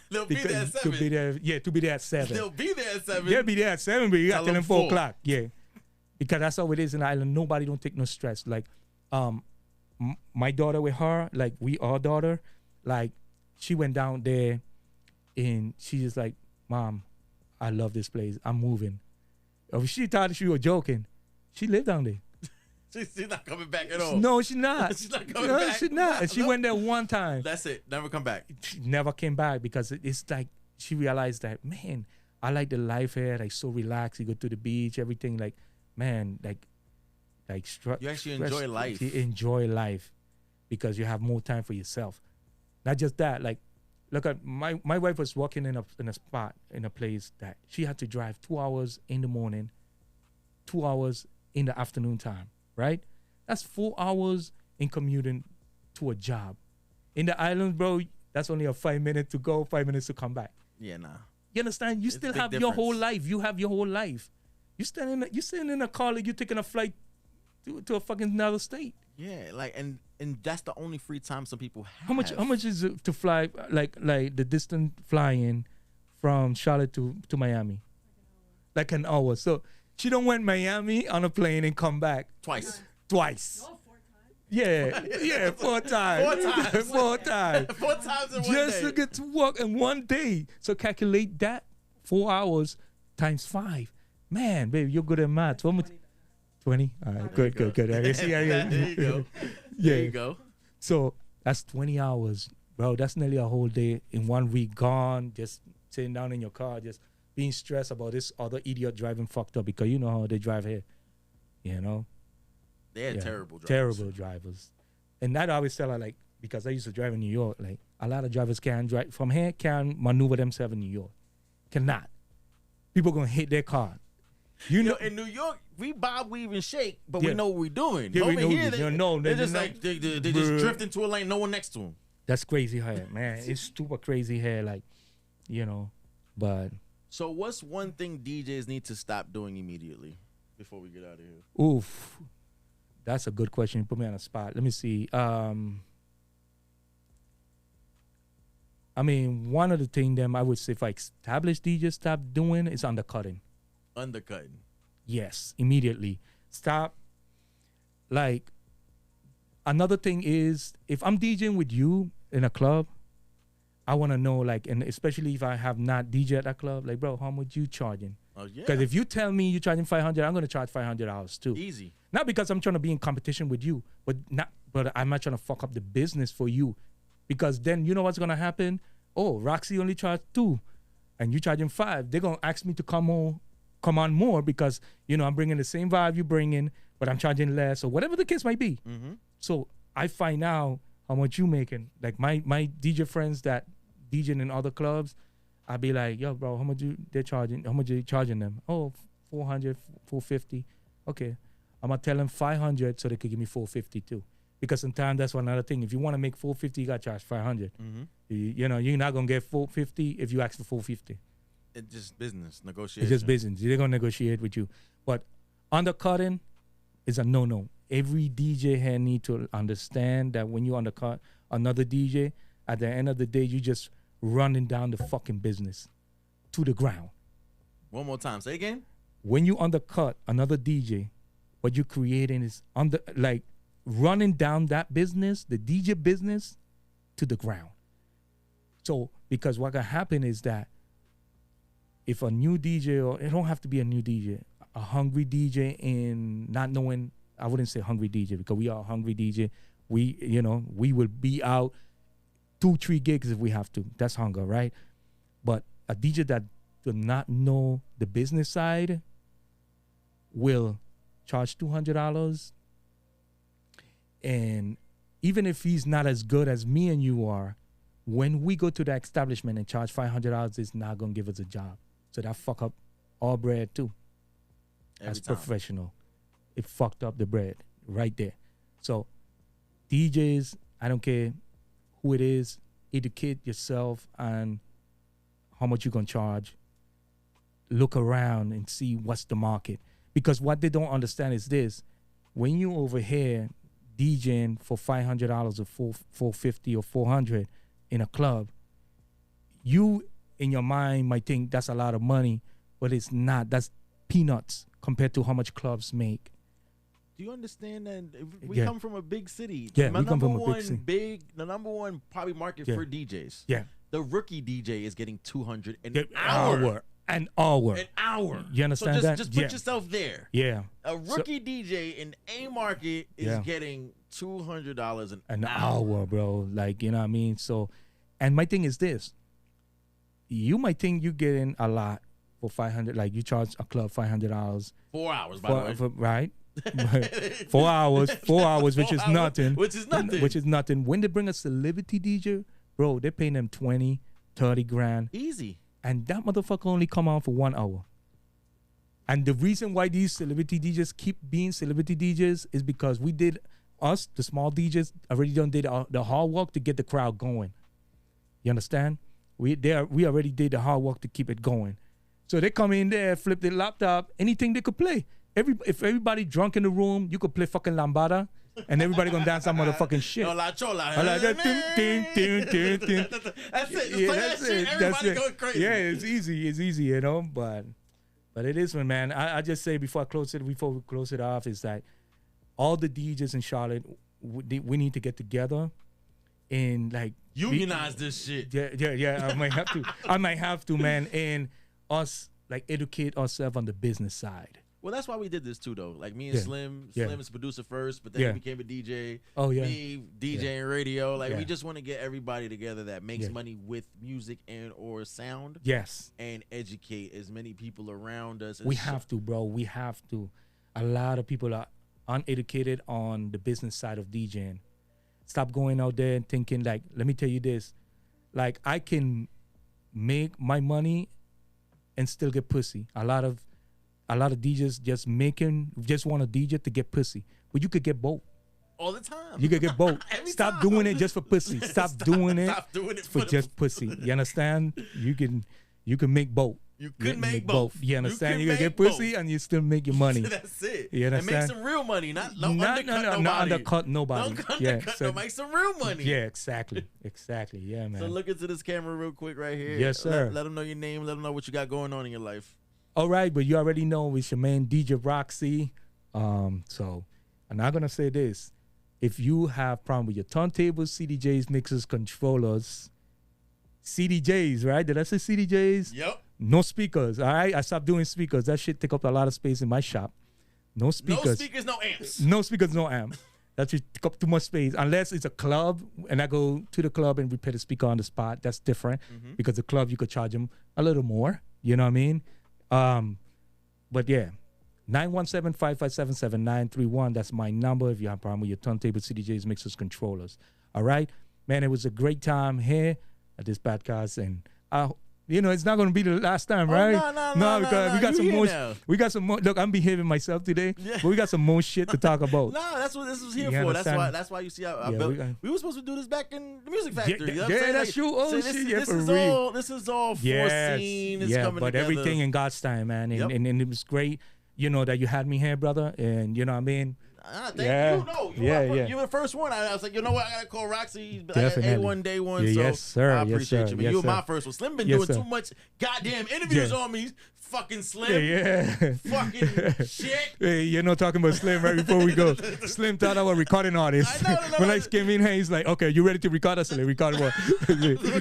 [SPEAKER 1] They'll be there at 7.
[SPEAKER 2] To be there at 7.
[SPEAKER 1] They'll be there at 7.
[SPEAKER 2] They'll be there at 7, but you got to tell them 4
[SPEAKER 1] 4.
[SPEAKER 2] o'clock. Yeah, because that's how it is in the island. Nobody don't take no stress. Like, my daughter with her, like our daughter, like she went down there and she just like, Mom, I love this place. I'm moving. She thought she was joking. She lived down there.
[SPEAKER 1] She's not coming back at all.
[SPEAKER 2] No, she's not.
[SPEAKER 1] She's not coming
[SPEAKER 2] No,
[SPEAKER 1] back.
[SPEAKER 2] she's not. She
[SPEAKER 1] No.
[SPEAKER 2] went there one time.
[SPEAKER 1] That's it. Never come back.
[SPEAKER 2] She never came back because it's like she realized that, man, I like the life here. Like so relaxed. You go to the beach, everything. Like, man,
[SPEAKER 1] You actually enjoy life.
[SPEAKER 2] You enjoy life because you have more time for yourself. Not just that, like look at my wife was working in a spot in a place that she had to drive 2 hours in the morning, 2 hours in the afternoon time, right? That's 4 hours in commuting to a job. In the islands, bro, that's only a 5 minute to go, 5 minutes to come back.
[SPEAKER 1] Yeah, nah.
[SPEAKER 2] You understand? You
[SPEAKER 1] It's a
[SPEAKER 2] still
[SPEAKER 1] big
[SPEAKER 2] have your whole
[SPEAKER 1] difference.
[SPEAKER 2] life. You have your whole life. You sitting in a car like you're taking a flight to a fucking another state.
[SPEAKER 1] Yeah, like and that's the only free time some people have.
[SPEAKER 2] How much is it to fly like the distant flying from Charlotte to Miami? Like an hour. So she don't went Miami on a plane and come back
[SPEAKER 1] Twice.
[SPEAKER 2] Yeah, 4 times.
[SPEAKER 1] 4 times.
[SPEAKER 2] 4 times.
[SPEAKER 1] 4 times in one
[SPEAKER 2] Just
[SPEAKER 1] day.
[SPEAKER 2] to get to work in one day. So calculate that 4 hours times 5. Man, baby, you're good at math. How much? 20? All right, good. I see how
[SPEAKER 1] There you go. There you go.
[SPEAKER 2] So that's 20 hours, bro. That's nearly a whole day in 1 week gone, just sitting down in your car, just being stressed about this other idiot driving fucked up because you know how they drive here. You know?
[SPEAKER 1] They're
[SPEAKER 2] Yeah,
[SPEAKER 1] terrible drivers.
[SPEAKER 2] Terrible drivers. And that I always tell her, like, because I used to drive in New York, like, a lot of drivers can't drive from here, can't maneuver themselves in New York. Cannot. People going to hit their car. You know,
[SPEAKER 1] In New York, we bob, weave, and shake, but
[SPEAKER 2] Yeah.
[SPEAKER 1] we know what we're doing.
[SPEAKER 2] Yeah, we
[SPEAKER 1] Over
[SPEAKER 2] know
[SPEAKER 1] here,
[SPEAKER 2] we-
[SPEAKER 1] they,
[SPEAKER 2] no,
[SPEAKER 1] they're
[SPEAKER 2] they-
[SPEAKER 1] just
[SPEAKER 2] no.
[SPEAKER 1] like they just
[SPEAKER 2] Bruh.
[SPEAKER 1] drift into a lane, no one next to them.
[SPEAKER 2] that's crazy hair, man. It's super crazy hair, like, you know, but,
[SPEAKER 1] So, what's one thing DJs need to stop doing immediately before we get out of here?
[SPEAKER 2] oof. That's a good question. You put me on a spot. Let me see. I mean, one of the things them I would say if I established DJs stop doing is undercutting.
[SPEAKER 1] Undercutting.
[SPEAKER 2] Yes, immediately. Stop. Like, another thing is if I'm DJing with you in a club, I want to know, like, and especially if I have not DJ at that club, like, bro, how much you charging?
[SPEAKER 1] Oh yeah.
[SPEAKER 2] Because if you tell me you're charging $500, I'm going to charge $500 too.
[SPEAKER 1] Easy.
[SPEAKER 2] Not because I'm trying to be in competition with you, but I'm not trying to fuck up the business for you. Because then you know what's gonna happen? Oh, Roxy only charged 2 and you charging 5. They're gonna ask me to come on more because you know I'm bringing the same vibe you bring in, but I'm charging less or whatever the case might be.
[SPEAKER 1] Mm-hmm.
[SPEAKER 2] So I find out how much you making. Like my DJ friends that DJing in other clubs, I'd be like, yo, bro, how much they're charging? How much are you charging them? Oh, 400, 450. Okay. I'm gonna tell them 500 so they could give me 450 too. Because sometimes that's one other thing. If you want to make 450, you gotta charge 500.
[SPEAKER 1] Mm-hmm.
[SPEAKER 2] You know, you're not gonna get 450 if you ask for 450.
[SPEAKER 1] It's just business negotiation.
[SPEAKER 2] It's just business. They're gonna negotiate with you. But undercutting is a no-no. Every DJ here need to understand that when you undercut another DJ, at the end of the day, you just running down the fucking business to the ground.
[SPEAKER 1] One more time. Say again.
[SPEAKER 2] When you undercut another DJ, what you're creating is running down that business, the DJ business, to the ground. So, because what can happen is that if a new DJ, or it don't have to be a new DJ, a hungry DJ in not knowing, I wouldn't say hungry DJ because we are a hungry DJ. We will be out 2-3 gigs if we have to. That's hunger, right? But a DJ that does not know the business side will charge $200, and even if he's not as good as me and you are, when we go to the establishment and charge $500, it's not gonna give us a job. So that fuck up our bread too.
[SPEAKER 1] Every
[SPEAKER 2] As
[SPEAKER 1] time.
[SPEAKER 2] professional, it fucked up the bread right there. So DJs, I don't care who it is, educate yourself on how much you're gonna charge. Look around and see what's the market. Because what they don't understand is this: when you over here DJing for $500 or $450 or $400 in a club, you in your mind might think that's a lot of money, but it's not. That's peanuts compared to how much clubs make.
[SPEAKER 1] Do you understand that we
[SPEAKER 2] Yeah.
[SPEAKER 1] come from a big city?
[SPEAKER 2] Yeah,
[SPEAKER 1] My
[SPEAKER 2] we come
[SPEAKER 1] number
[SPEAKER 2] from a big
[SPEAKER 1] one
[SPEAKER 2] city.
[SPEAKER 1] the number one probably market
[SPEAKER 2] Yeah.
[SPEAKER 1] for DJs.
[SPEAKER 2] Yeah.
[SPEAKER 1] The rookie DJ is getting $200 an
[SPEAKER 2] Yeah,
[SPEAKER 1] hour.
[SPEAKER 2] An hour.
[SPEAKER 1] An hour.
[SPEAKER 2] You understand
[SPEAKER 1] so
[SPEAKER 2] that?
[SPEAKER 1] just put
[SPEAKER 2] Yeah.
[SPEAKER 1] yourself there.
[SPEAKER 2] Yeah.
[SPEAKER 1] A rookie DJ in A market is
[SPEAKER 2] Yeah.
[SPEAKER 1] getting $200
[SPEAKER 2] An hour, bro. Like, you know what I mean? So, and my thing is this: you might think you're getting a lot for $500, like you charge a club $500
[SPEAKER 1] 4 hours, by the way.
[SPEAKER 2] right? 4 hours, 4 hours, which is nothing.
[SPEAKER 1] Which is nothing.
[SPEAKER 2] Which is nothing. When they bring a celebrity DJ bro, they're paying them 20, 30 grand.
[SPEAKER 1] Easy.
[SPEAKER 2] And that motherfucker only come on for 1 hour. And the reason why these celebrity DJs keep being celebrity DJs is because us, the small DJs, already did the hard work to get the crowd going. You understand? We already did the hard work to keep it going. So they come in there, flip their laptop, anything they could play. If everybody drunk in the room, you could play fucking lambada, and everybody gonna dance that motherfucking shit.
[SPEAKER 1] Chola, chola.
[SPEAKER 2] I like that.
[SPEAKER 1] That's it. Just
[SPEAKER 2] Yeah,
[SPEAKER 1] play
[SPEAKER 2] that's
[SPEAKER 1] that shit.
[SPEAKER 2] it.
[SPEAKER 1] Everybody
[SPEAKER 2] That's
[SPEAKER 1] going
[SPEAKER 2] it.
[SPEAKER 1] crazy.
[SPEAKER 2] Yeah, it's easy, you know. But it is one, man. I just say before we close it off, is that all the DJs in Charlotte, we need to get together and like
[SPEAKER 1] Unionize this shit.
[SPEAKER 2] Yeah. I might have to, man. And us like educate ourselves on the business side.
[SPEAKER 1] Well, that's why we did this too, though. Like me and Slim is producer first, but then
[SPEAKER 2] Yeah.
[SPEAKER 1] he became a DJ.
[SPEAKER 2] Oh, yeah.
[SPEAKER 1] Me, DJ and radio. Like
[SPEAKER 2] Yeah.
[SPEAKER 1] we just want to get everybody together that makes
[SPEAKER 2] Yeah.
[SPEAKER 1] money with music and or sound.
[SPEAKER 2] Yes.
[SPEAKER 1] And educate as many people around us.
[SPEAKER 2] We have to, bro. We have to. A lot of people are uneducated on the business side of DJing. Stop going out there and thinking like, let me tell you this. Like I can make my money and still get pussy. A lot of DJs just want a DJ to get pussy. But you could get both.
[SPEAKER 1] all the time.
[SPEAKER 2] You could get both.
[SPEAKER 1] Every
[SPEAKER 2] Stop
[SPEAKER 1] time.
[SPEAKER 2] doing it just for pussy. Stop doing it
[SPEAKER 1] Stop doing it
[SPEAKER 2] for
[SPEAKER 1] the-
[SPEAKER 2] just pussy. You understand? You can make both.
[SPEAKER 1] You could make both.
[SPEAKER 2] You understand? You
[SPEAKER 1] can
[SPEAKER 2] can get
[SPEAKER 1] make both.
[SPEAKER 2] pussy and you still make your money.
[SPEAKER 1] That's it.
[SPEAKER 2] You
[SPEAKER 1] And
[SPEAKER 2] understand?
[SPEAKER 1] make some real money, not undercut
[SPEAKER 2] Not
[SPEAKER 1] nobody.
[SPEAKER 2] undercut nobody.
[SPEAKER 1] Don't
[SPEAKER 2] Yeah,
[SPEAKER 1] undercut
[SPEAKER 2] so-
[SPEAKER 1] no, make some real money.
[SPEAKER 2] Yeah, exactly. Yeah, man.
[SPEAKER 1] So look into this camera real quick right here.
[SPEAKER 2] Yes, sir.
[SPEAKER 1] Let them know your name. Let them know what you got going on in your life.
[SPEAKER 2] All right, but you already know it's your man Djrockcee. So I'm not gonna say this. If you have problem with your turntables, CDJs, mixers, controllers, CDJs, right? Did I say CDJs?
[SPEAKER 1] Yep.
[SPEAKER 2] No speakers. All right, I stopped doing speakers. That shit take up a lot of space in my shop. No speakers.
[SPEAKER 1] No speakers, no amps.
[SPEAKER 2] No speakers, no amp. That should take up too much space. Unless it's a club and I go to the club and repair the speaker on the spot. That's different because the club you could charge them a little more. You know what I mean? But yeah, 917-557-7931. That's my number if you have a problem with your turntable, CDJs, mixers, controllers. All right, man. It was a great time here at this podcast, and it's not gonna be the last time, right?
[SPEAKER 1] No,
[SPEAKER 2] because we got
[SPEAKER 1] you
[SPEAKER 2] some
[SPEAKER 1] here
[SPEAKER 2] more.
[SPEAKER 1] now.
[SPEAKER 2] We got some more. Look, I'm behaving myself today,
[SPEAKER 1] Yeah.
[SPEAKER 2] but we got some more shit to talk about.
[SPEAKER 1] No, that's what this was here
[SPEAKER 2] You
[SPEAKER 1] for.
[SPEAKER 2] understand?
[SPEAKER 1] That's why you see I
[SPEAKER 2] Yeah,
[SPEAKER 1] built.
[SPEAKER 2] we
[SPEAKER 1] We were supposed to do this back in the Music Factory. you know what I'm
[SPEAKER 2] yeah,
[SPEAKER 1] saying?
[SPEAKER 2] that's true. Oh,
[SPEAKER 1] so
[SPEAKER 2] shit, yeah,
[SPEAKER 1] this
[SPEAKER 2] for
[SPEAKER 1] is
[SPEAKER 2] real.
[SPEAKER 1] This is all
[SPEAKER 2] Yes,
[SPEAKER 1] foreseen. It's coming
[SPEAKER 2] but
[SPEAKER 1] together.
[SPEAKER 2] everything in God's time, man,
[SPEAKER 1] Yep.
[SPEAKER 2] and it was great. That you had me here, brother, and you know what I mean.
[SPEAKER 1] Thank
[SPEAKER 2] Yeah.
[SPEAKER 1] you. No,
[SPEAKER 2] Yeah.
[SPEAKER 1] you were the first one. I was like, you know what? I gotta call Roxy.
[SPEAKER 2] Definitely.
[SPEAKER 1] A1 day one.
[SPEAKER 2] Yeah,
[SPEAKER 1] so
[SPEAKER 2] yes, sir.
[SPEAKER 1] I
[SPEAKER 2] Yes,
[SPEAKER 1] appreciate
[SPEAKER 2] sir.
[SPEAKER 1] you, man.
[SPEAKER 2] Yes,
[SPEAKER 1] You were my
[SPEAKER 2] sir.
[SPEAKER 1] first one. Slim been
[SPEAKER 2] Yes,
[SPEAKER 1] doing
[SPEAKER 2] sir.
[SPEAKER 1] too much goddamn interviews
[SPEAKER 2] Yeah.
[SPEAKER 1] on me. Fucking Slim.
[SPEAKER 2] Yeah.
[SPEAKER 1] Fucking shit.
[SPEAKER 2] Hey, you're not talking about Slim right before we go. Slim thought I was a recording artist.
[SPEAKER 1] I know,
[SPEAKER 2] When I came in here, he's like, okay, you ready to record? I said, record what?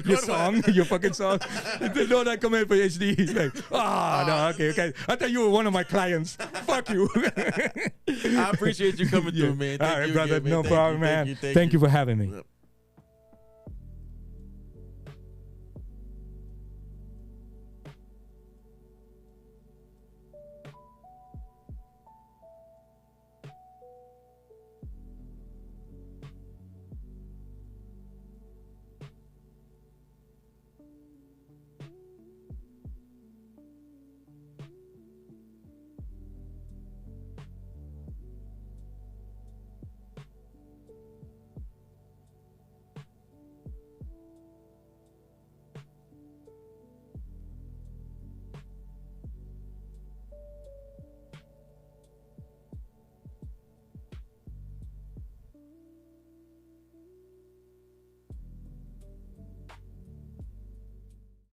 [SPEAKER 2] Your song? Your fucking song? No, that come in for HD. He's like, no, okay. I thought you were one of my clients. Fuck you.
[SPEAKER 1] I appreciate you coming through, man.
[SPEAKER 2] All
[SPEAKER 1] Thank
[SPEAKER 2] right,
[SPEAKER 1] you
[SPEAKER 2] brother.
[SPEAKER 1] again, man.
[SPEAKER 2] No
[SPEAKER 1] Thank
[SPEAKER 2] problem,
[SPEAKER 1] you,
[SPEAKER 2] man.
[SPEAKER 1] Thank
[SPEAKER 2] Thank you
[SPEAKER 1] you.
[SPEAKER 2] for having me.
[SPEAKER 1] Yep.